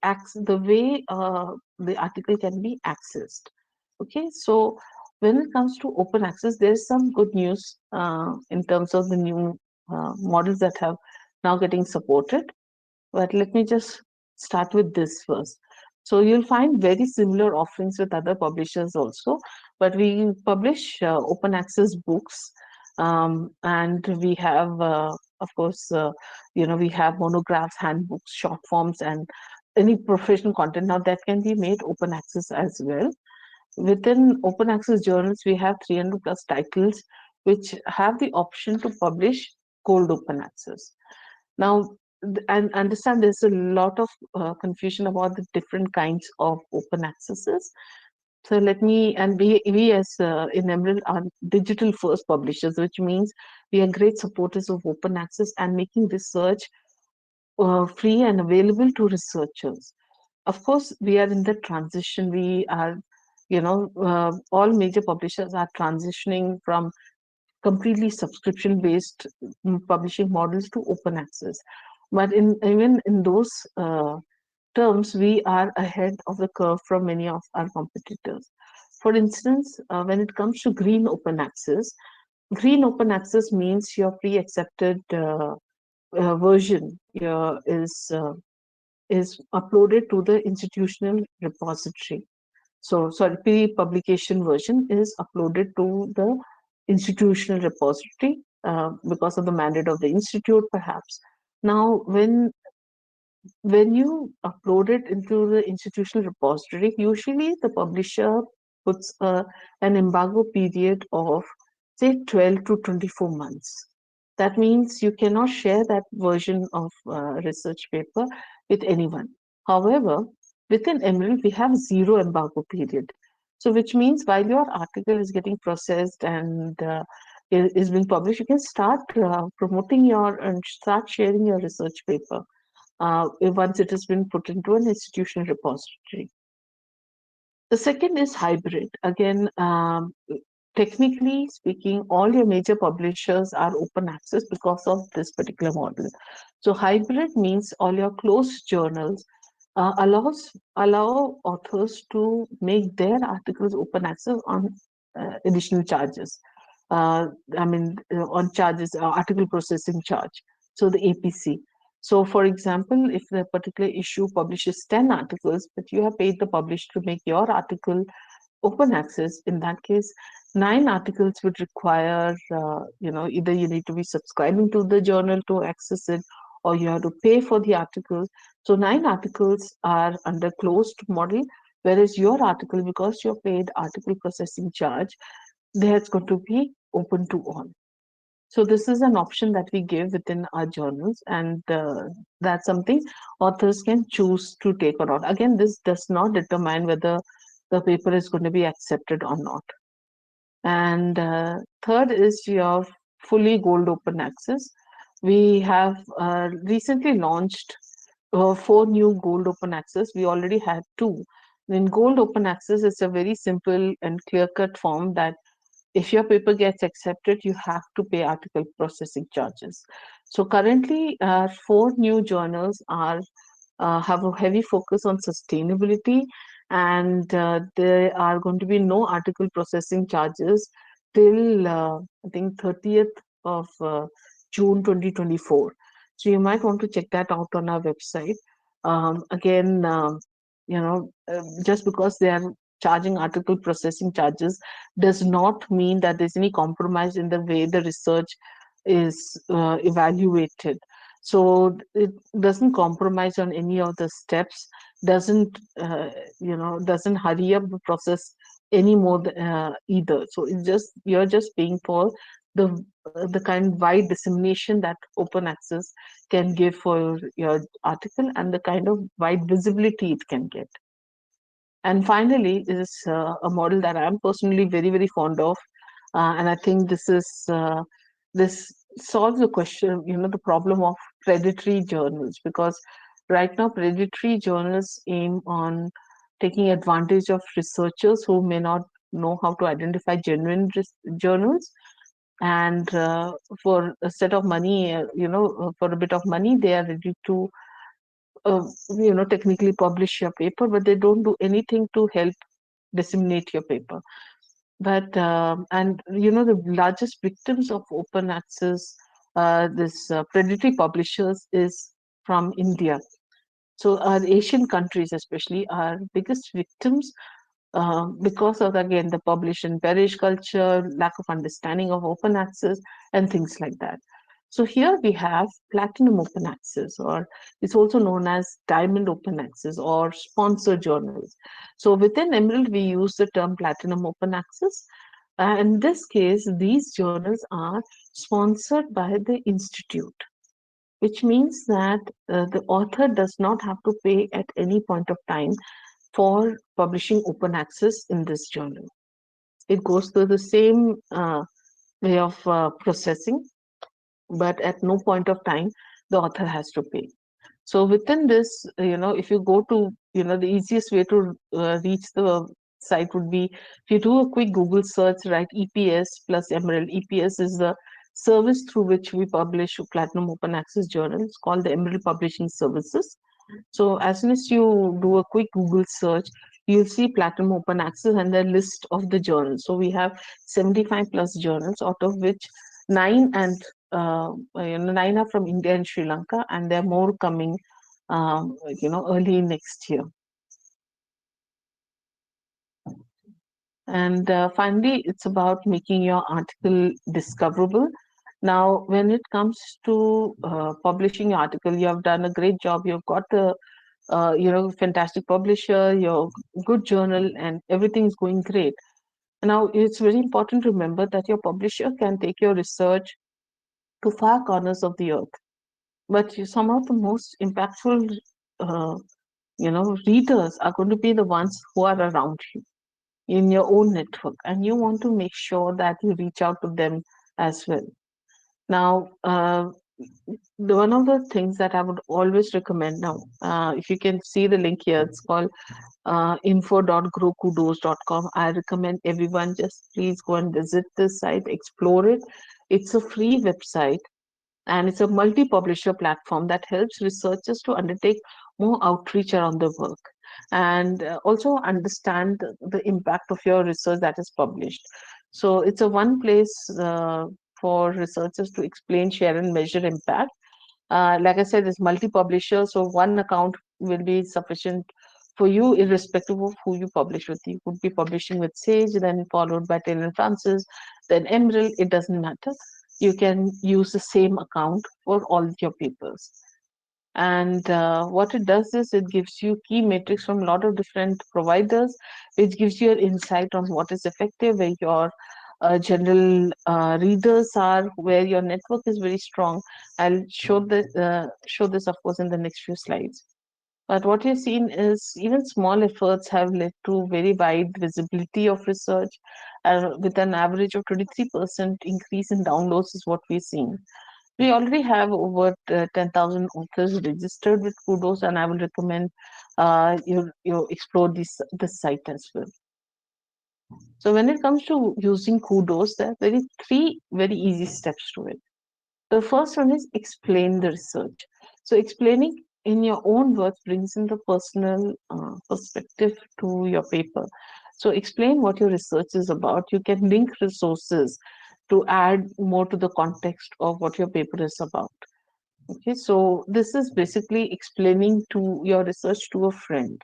way the article can be accessed. Okay, so when it comes to open access, there's some good news in terms of the new models that have now getting supported. But let me just start with this first. So you'll find very similar offerings with other publishers also, but we publish open access books, and we have, of course, we have monographs, handbooks, short forms, and any professional content now that can be made open access as well. Within open access journals, we have 300 plus titles which have the option to publish cold open access. Now, and understand there's a lot of confusion about the different kinds of open accesses. So let me, and we as in Emerald are digital first publishers, which means we are great supporters of open access and making research free and available to researchers. Of course, we are in the transition. We are, all major publishers are transitioning from completely subscription based publishing models to open access. But even in those terms, we are ahead of the curve from many of our competitors. For instance, when it comes to green open access means your pre-accepted version is uploaded to the institutional repository. So, sorry, pre-publication version is uploaded to the institutional repository because of the mandate of the institute, perhaps. Now, when you upload it into the institutional repository, usually the publisher puts an embargo period of, say, 12 to 24 months. That means you cannot share that version of research paper with anyone. However, within Emerald, we have zero embargo period. So, which means while your article is getting processed and is being published, you can start promoting your and start sharing your research paper once it has been put into an institutional repository. The second is hybrid. Again, technically speaking, all your major publishers are open access because of this particular model. So hybrid means all your closed journals allow authors to make their articles open access on additional charges. Uh, on charges, article processing charge. So the APC. So, for example, if the particular issue publishes 10 articles, but you have paid the publisher to make your article open access, in that case, 9 articles would require, either you need to be subscribing to the journal to access it, or you have to pay for the article. So 9 articles are under closed model, whereas your article, because you're paid article processing charge, that's going to be open to all. So this is an option that we give within our journals, and that's something authors can choose to take or not. Again, this does not determine whether the paper is going to be accepted or not. And third is your fully gold open access. We have recently launched 4 new gold open access. We already had 2. In gold open access, it's a very simple and clear cut form that if your paper gets accepted, you have to pay article processing charges. So currently, 4 new journals are have a heavy focus on sustainability, and there are going to be no article processing charges till I think 30th of June 2024. So you might want to check that out on our website. Again, just because they are charging article processing charges does not mean that there's any compromise in the way the research is evaluated. So it doesn't compromise on any of the steps, doesn't hurry up the process anymore either. So it's just you're just paying for the kind of wide dissemination that open access can give for your article and the kind of wide visibility it can get. And finally, is a model that I'm personally very, very fond of. And I think this solves the question, the problem of predatory journals, because right now predatory journals aim on taking advantage of researchers who may not know how to identify genuine journals. And for a set of money, for a bit of money, they are ready to technically publish your paper, but they don't do anything to help disseminate your paper. But and the largest victims of open access, this predatory publishers, is from India. So our Asian countries, especially, are biggest victims because of, again, the publish and perish culture, lack of understanding of open access, and things like that. So here we have platinum open access, or it's also known as diamond open access or sponsored journals. So within Emerald, we use the term platinum open access. In this case, these journals are sponsored by the institute, which means that the author does not have to pay at any point of time for publishing open access in this journal. It goes through the same way of processing, but at no point of time the author has to pay. So within this, if you go to, the easiest way to reach the site would be, if you do a quick Google search, right, EPS plus Emerald. EPS is the service through which we publish Platinum Open Access Journal. It's called the Emerald Publishing Services. So as soon as you do a quick Google search, you'll see Platinum Open Access and the list of the journals. So we have 75 plus journals, out of which nine and nine are from India and Sri Lanka, and there are more coming, early next year. And finally, it's about making your article discoverable. Now, when it comes to publishing your article, you have done a great job. You've got a fantastic publisher, your good journal, and everything's going great. Now, it's very important to remember that your publisher can take your research to far corners of the earth. But some of the most impactful, uh, readers are going to be the ones who are around you in your own network, and you want to make sure that you reach out to them as well. Now, one of the things that I would always recommend now, if you can see the link here, it's called info.growkudos.com. I recommend everyone just please go and visit this site, explore it. It's a free website, and it's a multi-publisher platform that helps researchers to undertake more outreach around the work and also understand the impact of your research that is published. So it's a one place for researchers to explain, share, and measure impact. Like I said, it's multi-publisher, so one account will be sufficient for you, irrespective of who you publish with. You could be publishing with Sage, then followed by Taylor and Francis, then Emerald. It doesn't matter. You can use the same account for all your papers. And what it does is it gives you key metrics from a lot of different providers, which gives you an insight on what is effective, where your general readers are, where your network is very strong. I'll show this, of course, in the next few slides. But what you've seen is even small efforts have led to very wide visibility of research, with an average of 23% increase in downloads is what we've seen. We already have over 10,000 authors registered with Kudos, and I will recommend you explore this site as well. So when it comes to using Kudos, there are three very easy steps to it. The first one is explain the research. So explaining in your own words brings in the personal perspective to your paper. So explain what your research is about. You can link resources to add more to the context of what your paper is about. Okay, so this is basically explaining to your research to a friend,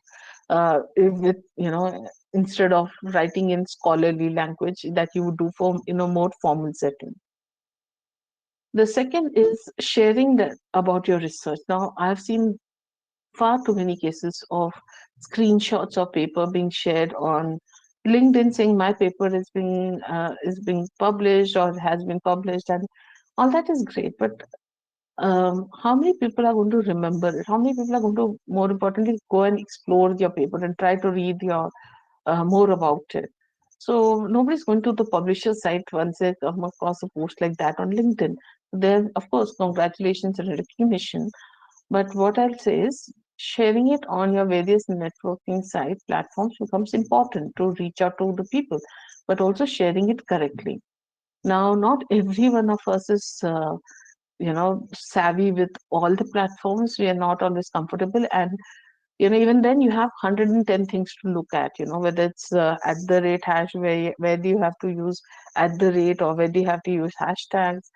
with instead of writing in scholarly language that you would do for more formal setting. The second is sharing about your research. Now, I've seen far too many cases of screenshots of paper being shared on LinkedIn, saying my paper is being published or has been published, and all that is great. But how many people are going to remember it? How many people are going to, more importantly, go and explore your paper and try to read your more about it? So nobody's going to the publisher site once they come across a post like that on LinkedIn. Then, of course, congratulations and recognition. But what I'll say is sharing it on your various networking site platforms becomes important to reach out to the people, but also sharing it correctly. Now, not every one of us is savvy with all the platforms. We are not always comfortable, and even then you have 110 things to look at, whether it's at the rate hash, where do you have to use at the rate, or where do you have to use hashtags.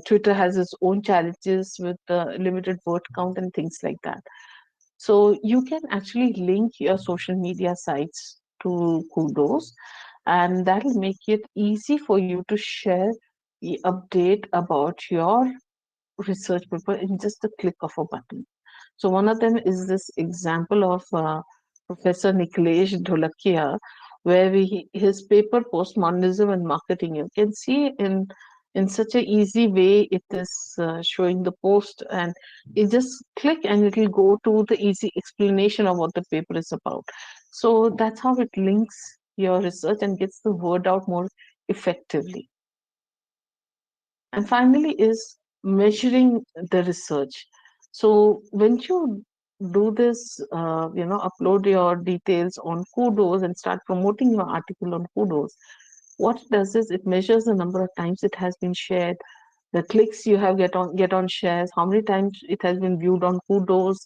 Twitter has its own challenges with limited word count and things like that. So you can actually link your social media sites to Kudos, and that'll make it easy for you to share the update about your research paper in just a click of a button. So one of them is this example of Professor Nikhilesh Dholakia, where his paper Postmodernism and Marketing. You can see in such a easy way it is showing the post, and you just click and it will go to the easy explanation of what the paper is about. So that's how it links your research and gets the word out more effectively. And finally is measuring the research. So when you do this, upload your details on Kudos and start promoting your article on Kudos, what it does is it measures the number of times it has been shared, the clicks you have get on shares, how many times it has been viewed on Kudos,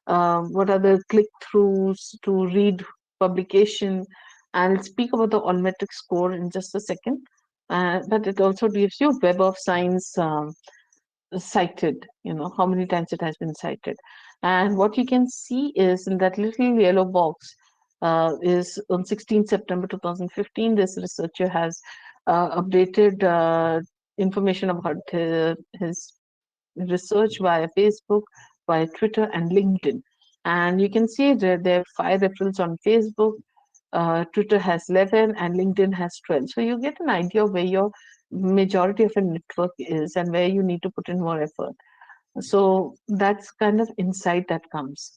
what are the click-throughs to read publication, and I'll speak about the Allmetrics score in just a second. But it also gives you Web of Science cited, how many times it has been cited. And what you can see is in that little yellow box is on 16th September 2015, this researcher has updated information about his research via Facebook, via Twitter, and LinkedIn. And you can see that there are 5 referrals on Facebook, Twitter has 11, and LinkedIn has 12. So you get an idea of where your majority of a network is and where you need to put in more effort. So that's kind of insight that comes.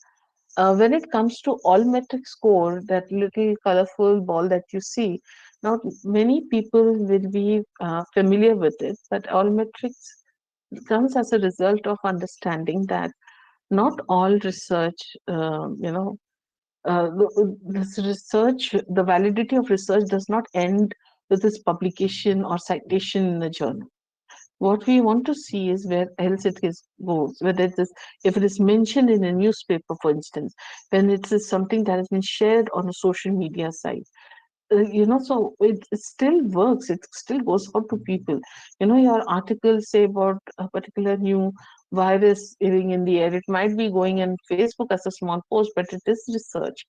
When it comes to all metric score, that little colorful ball that you see, not many people will be familiar with it, but all metrics comes as a result of understanding that not all research, this research, the validity of research does not end with its publication or citation in a journal. What we want to see is where else it is goes, whether it is if it is mentioned in a newspaper, for instance, when it is something that has been shared on a social media site. So it still works. It still goes out to people. Your article say about a particular new virus living in the air. It might be going in Facebook as a small post, but it is research.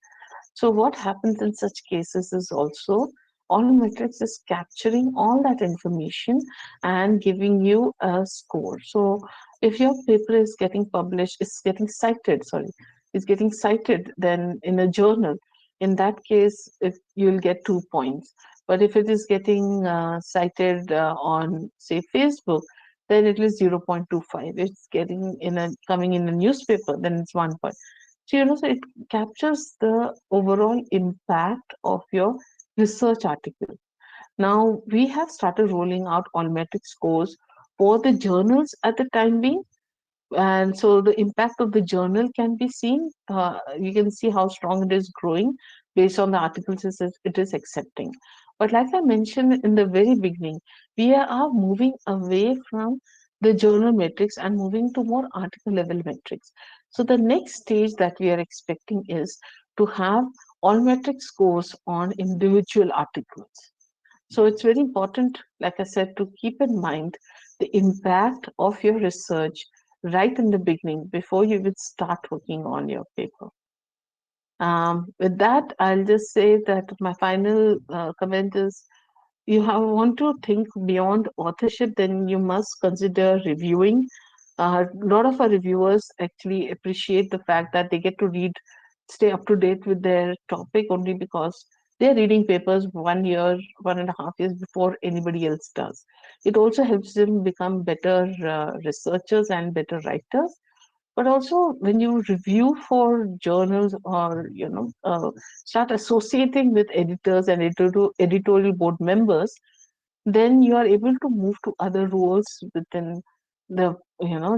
So what happens in such cases is also all metrics is capturing all that information and giving you a score. So if your paper is getting published, it's getting cited, sorry, is getting cited then in a journal, in that case, you'll get 2 points. But if it is getting cited on, say, Facebook, then it is 0.25. It's getting coming in a newspaper, then it's 1 point. So, so it captures the overall impact of your research article. Now, we have started rolling out Allmetrics scores for the journals at the time being. And so the impact of the journal can be seen. You can see how strong it is growing based on the articles it is accepting. But like I mentioned in the very beginning, we are moving away from the journal metrics and moving to more article level metrics. So the next stage that we are expecting is to have all metric scores on individual articles. So it's very important, like I said, to keep in mind the impact of your research right in the beginning before you even start working on your paper. With that, I'll just say that my final comment is want to think beyond authorship, then you must consider reviewing. A lot of our reviewers actually appreciate the fact that they get to stay up to date with their topic only because they're reading papers 1 year, 1.5 years before anybody else does. It also helps them become better researchers and better writers. But also when you review for journals or start associating with editors and editorial board members, then you are able to move to other roles within the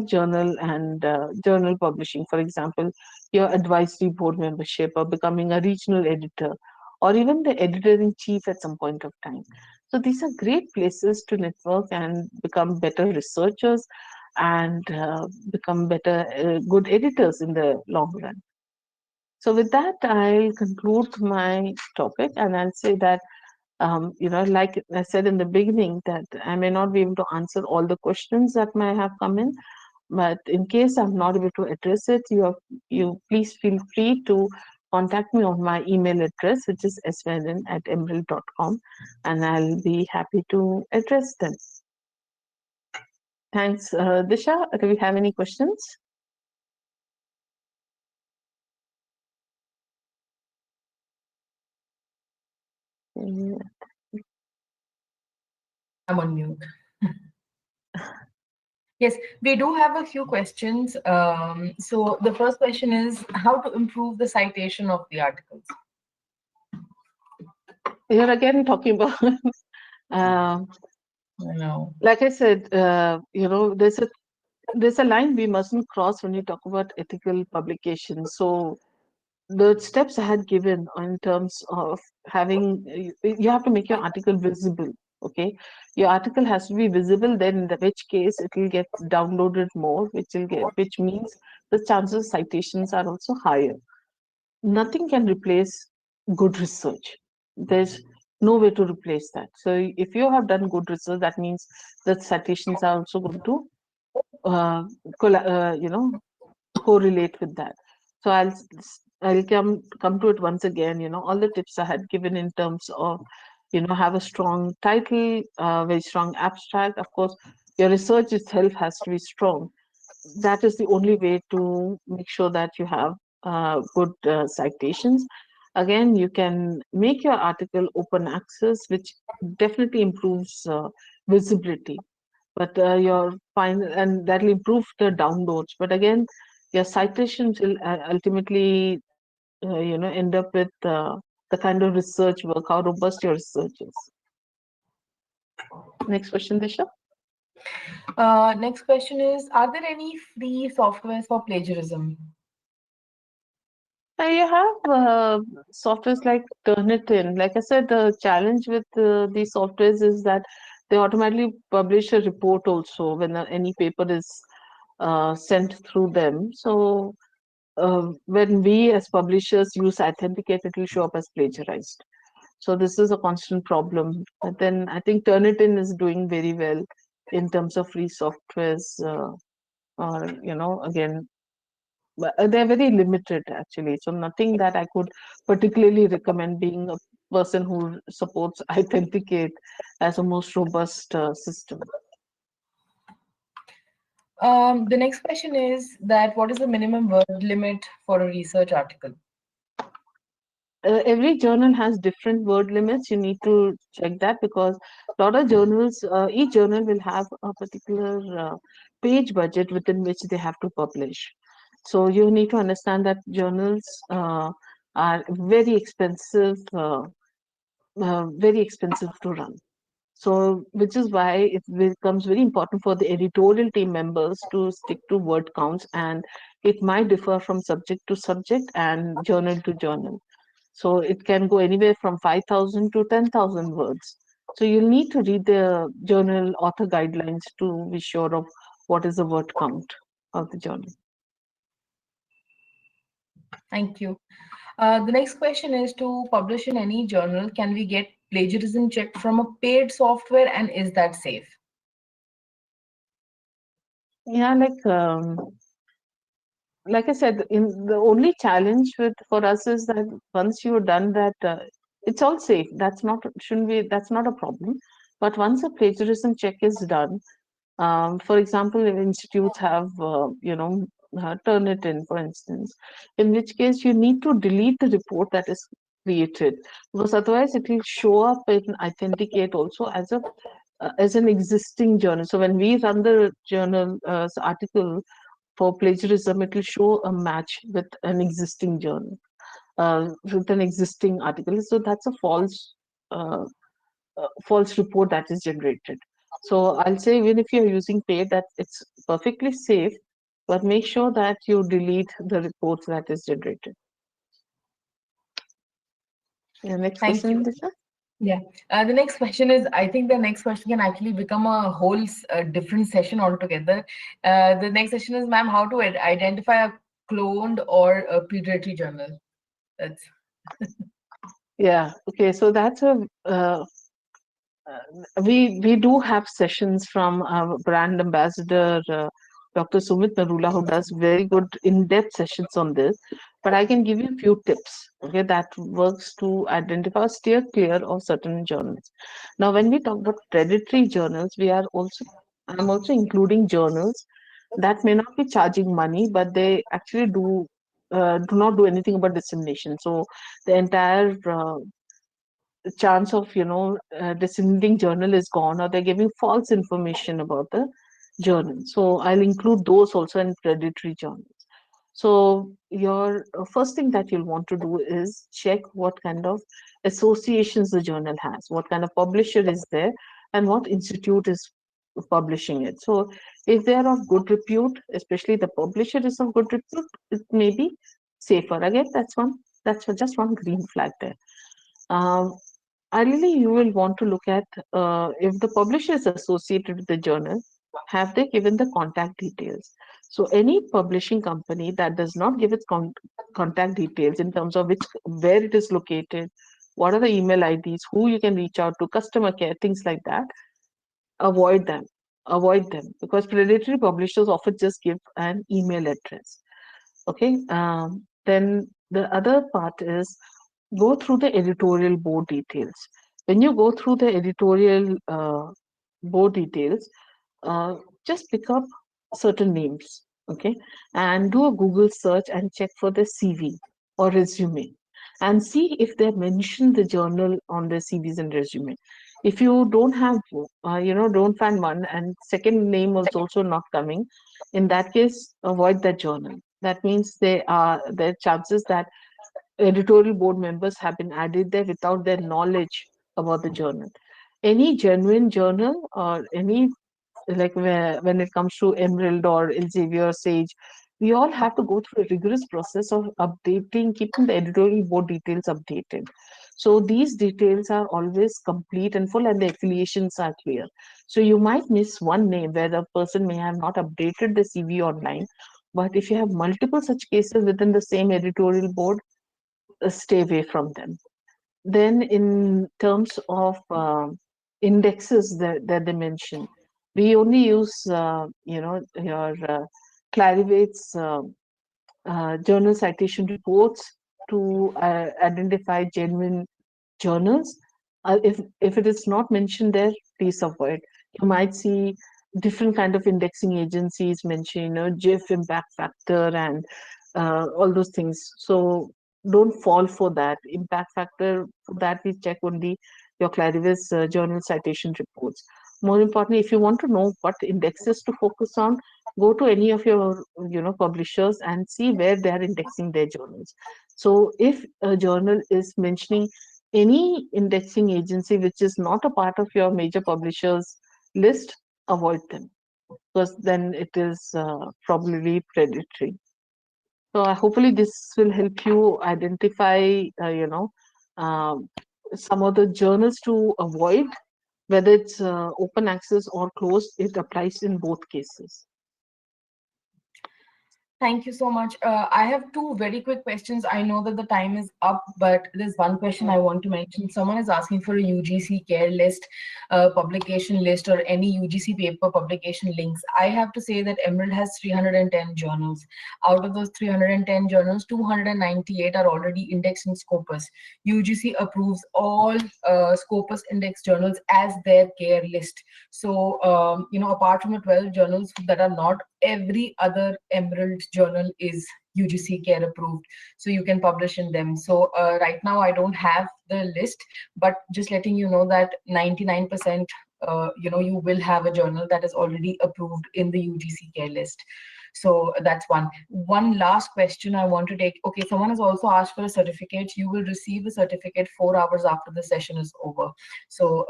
journal and journal publishing. For example, your advisory board membership or becoming a regional editor or even the editor in chief at some point of time. So these are great places to network and become better researchers and become better good editors in the long run. So with that, I'll conclude my topic and I'll say that like I said in the beginning, that I may not be able to answer all the questions that may have come in, but in case I'm not able to address it, you please feel free to contact me on my email address, which is svanan@emerald.com, and I'll be happy to address them. Thanks, Disha. Do we have any questions? Mm, I'm on mute. Yes, we do have a few questions. So the first question is how to improve the citation of the articles. You're again talking about, I know. like I said, there's a there's a line we mustn't cross when you talk about ethical publications. So the steps I had given in terms of having, you have to make your article visible. Okay, your article has to be visible. Then, in the which case, it will get downloaded more, which means the chances of citations are also higher. Nothing can replace good research. There's no way to replace that. So, if you have done good research, that means that citations are also going to, uh, you know, correlate with that. So I'll come to it once again. All the tips I had given in terms of, have a strong title, very strong abstract. Of course, your research itself has to be strong. That is the only way to make sure that you have good citations. Again, you can make your article open access, which definitely improves visibility, but your final, and that'll improve the downloads. But again, your citations will ultimately end up with the kind of research work, how robust your research is. Next question, Disha. Next question is, are there any free softwares for plagiarism? You have softwares like Turnitin. Like I said, the challenge with these softwares is that they automatically publish a report also when any paper is sent through them. So when we as publishers use Authenticate, it will show up as plagiarized. So this is a constant problem. But then I think Turnitin is doing very well in terms of free softwares, or again, but they're very limited actually. So nothing that I could particularly recommend, being a person who supports Authenticate as a most robust system. The next question is that what is the minimum word limit for a research article? Every journal has different word limits. You need to check that, because a lot of journals, each journal will have a particular page budget within which they have to publish. So you need to understand that journals are very expensive to run. So, which is why it becomes very important for the editorial team members to stick to word counts, and it might differ from subject to subject and journal to journal. So it can go anywhere from 5,000 to 10,000 words. So you'll need to read the journal author guidelines to be sure of what is the word count of the journal. Thank you. The next question is, to publish in any journal, can we get plagiarism checked from a paid software, and is that safe? Yeah, like I said, in the only challenge for us is that once you've done that, it's all safe. That's not a problem. But once a plagiarism check is done, for example, if institutes have, Turnitin, for instance, in which case you need to delete the report that is created, because otherwise it will show up in Authenticate also as an existing journal. So when we run the journal article for plagiarism, it will show a match with an existing journal, with an existing article. So that's a uh, false report that is generated. So I'll say, even if you're using paid, that it's perfectly safe, but make sure that you delete the reports that is generated. Yeah, next Thank you. question, Disha. Yeah. The next question is, I think the next question can actually become a whole different session altogether. The next session is, ma'am, how to identify a cloned or a predatory journal? That's Yeah. Okay. So that's we do have sessions from our brand ambassador, Dr. Sumit Narula, who does very good in-depth sessions on this. But I can give you a few tips, okay, that works to identify, steer clear of certain journals. Now, when we talk about predatory journals, I'm also including journals that may not be charging money, but they actually do not do anything about dissemination. So the entire chance of disseminating journal is gone, or they're giving false information about the journal. So I'll include those also in predatory journals. So your first thing that you'll want to do is check what kind of associations the journal has, what kind of publisher is there, and what institute is publishing it. So if they are of good repute, especially the publisher is of good repute, it may be safer. Again, that's just one green flag there. Um, Ideally, you will want to look at if the publisher is associated with the journal, have they given the contact details? So any publishing company that does not give its contact details in terms of where it is located, what are the email IDs, who you can reach out to, customer care, things like that, avoid them. Avoid them because predatory publishers often just give an email address. Okay. Then the other part is go through the editorial board details. When you go through the editorial board details, uh, just pick up certain names, okay, and do a Google search and check for the CV or resume, and see if they mention the journal on their CVs and resume. If you don't have, don't find one, and second name was also not coming, in that case, avoid that journal. That means there are chances that editorial board members have been added there without their knowledge about the journal. Any genuine journal or any like when it comes to Emerald or Elsevier, Sage, we all have to go through a rigorous process of updating, keeping the editorial board details updated. So these details are always complete and full, and the affiliations are clear. So you might miss one name where the person may have not updated the CV online, but if you have multiple such cases within the same editorial board, stay away from them. Then, in terms of indexes that they mention, we only use, your Clarivate's journal citation reports to identify genuine journals. If it is not mentioned there, please avoid. You might see different kind of indexing agencies mention, GIF, impact factor, and all those things. So don't fall for that. Impact factor, for that we check only your Clarivis journal citation reports. More importantly, if you want to know what indexes to focus on, go to any of your publishers and see where they are indexing their journals. So if a journal is mentioning any indexing agency which is not a part of your major publishers list, avoid them because then it is probably predatory. So hopefully this will help you identify, um, some of the journals to avoid, whether it's open access or closed. It applies in both cases. Thank you so much. I have two very quick questions. I know that the time is up, but there's one question I want to mention. Someone is asking for a UGC care list, publication list, or any UGC paper publication links. I have to say that Emerald has 310 journals. Out of those 310 journals, 298 are already indexed in Scopus. UGC approves all Scopus index journals as their care list. So, apart from the 12 journals that are not, every other Emerald journal is UGC care approved, so you can publish in them. So right now I don't have the list, but just letting you know that 99% you will have a journal that is already approved in the UGC care list. So that's one last question I want to take. Okay, someone has also asked for a certificate. You will receive the certificate 4 hours after the session is over. So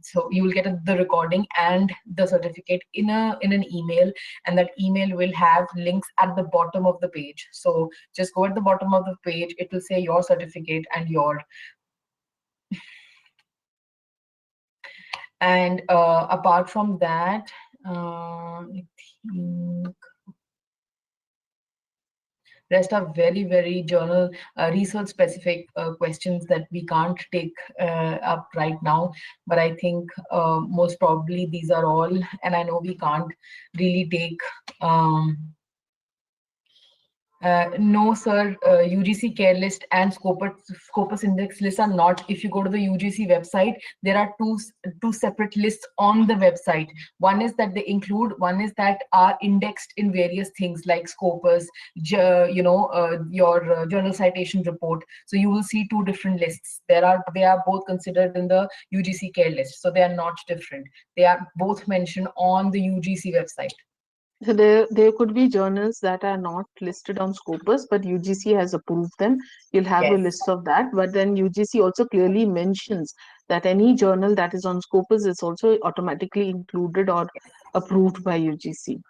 so you will get the recording and the certificate in an email, and that email will have links at the bottom of the page. So just go at the bottom of the page, it will say your certificate and your. And apart from that, I think rest are very, very journal research specific questions that we can't take up right now. But I think most probably these are all, and I know we can't really take no, sir. UGC care list and Scopus index list are not. If you go to the UGC website, there are two separate lists on the website. One is that they include. One is that are indexed in various things like Scopus, your journal citation report. So you will see two different lists. They are both considered in the UGC care list. So they are not different. They are both mentioned on the UGC website. So there could be journals that are not listed on Scopus, but UGC has approved them. You'll have a Yes. list of that, but then UGC also clearly mentions that any journal that is on Scopus is also automatically included or approved by UGC.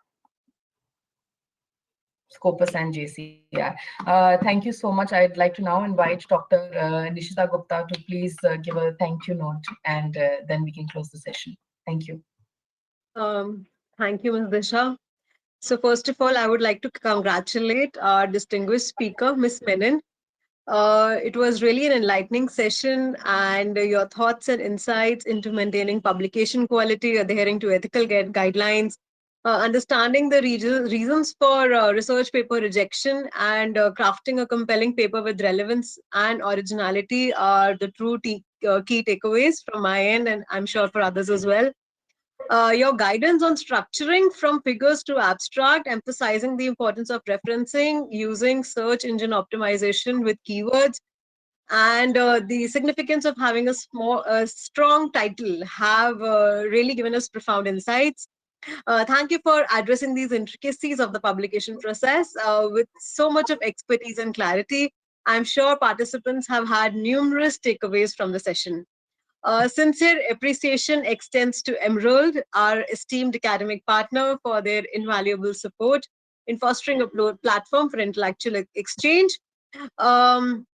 Scopus and JCR. Thank you so much. I'd like to now invite Dr. Nishita Gupta to please give a thank you note, and then we can close the session. Thank you. Thank you, Ms. Disha. So first of all, I would like to congratulate our distinguished speaker, Ms. Menon. It was really an enlightening session, and your thoughts and insights into maintaining publication quality, adhering to ethical guidelines, understanding the reasons for research paper rejection, and crafting a compelling paper with relevance and originality are the true key takeaways from my end, and I'm sure for others as well. Your guidance on structuring from figures to abstract, emphasizing the importance of referencing, using search engine optimization with keywords, and the significance of having a strong title have really given us profound insights. Thank you for addressing these intricacies of the publication process with so much of expertise and clarity. I'm sure participants have had numerous takeaways from the session. Sincere appreciation extends to Emerald, our esteemed academic partner, for their invaluable support in fostering a platform for intellectual exchange. Um,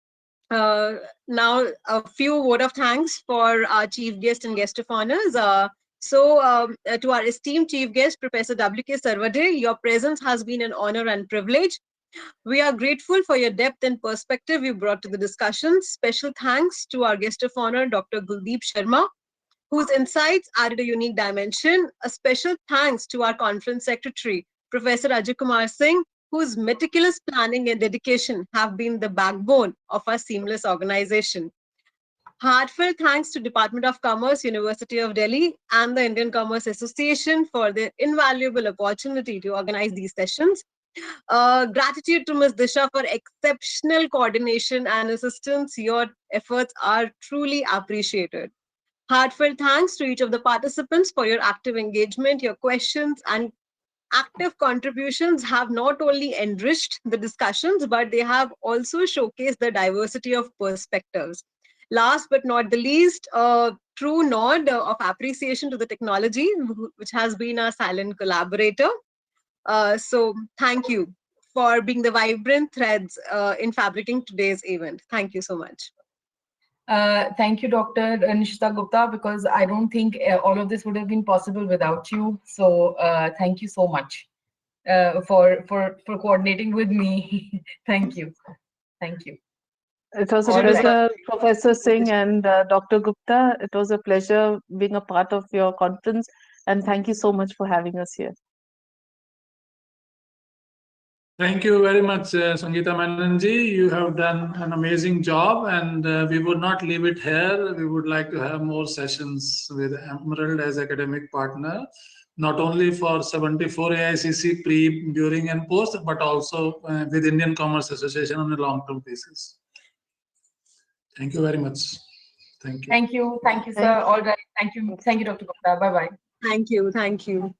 Now, a few word of thanks for our chief guest and guest of honors. To our esteemed chief guest, Professor W.K. Sarvade, your presence has been an honor and privilege. We are grateful for your depth and perspective you brought to the discussion. Special thanks to our guest of honor, Dr. Guldeep Sharma, whose insights added a unique dimension. A special thanks to our conference secretary, Professor Ajay Kumar Singh, whose meticulous planning and dedication have been the backbone of our seamless organization. Heartfelt thanks to Department of Commerce, University of Delhi, and the Indian Commerce Association for their invaluable opportunity to organize these sessions. Gratitude to Ms. Disha for exceptional coordination and assistance. Your efforts are truly appreciated. Heartfelt thanks to each of the participants for your active engagement. Your questions and active contributions have not only enriched the discussions, but they have also showcased the diversity of perspectives. Last but not the least, a true nod of appreciation to the technology, which has been a silent collaborator. So thank you for being the vibrant threads in fabricating today's event. Thank you so much. Thank you, Dr. Nishita Gupta, because I don't think all of this would have been possible without you. So thank you so much for coordinating with me. Thank you. Thank you. It was a All right. pleasure, Professor Singh and Dr. Gupta. It was a pleasure being a part of your conference, and thank you so much for having us here. Thank you very much, Sangeeta Menonji. You have done an amazing job, and we would not leave it here. We would like to have more sessions with Emerald as academic partner, not only for 74 AICC pre, during, and post, but also with Indian Commerce Association on a long-term basis. Thank you very much. Thank you. Thank you. Thank you, sir. All right. Thank you. Thank you, Dr. Gupta. Bye-bye. Thank you. Thank you.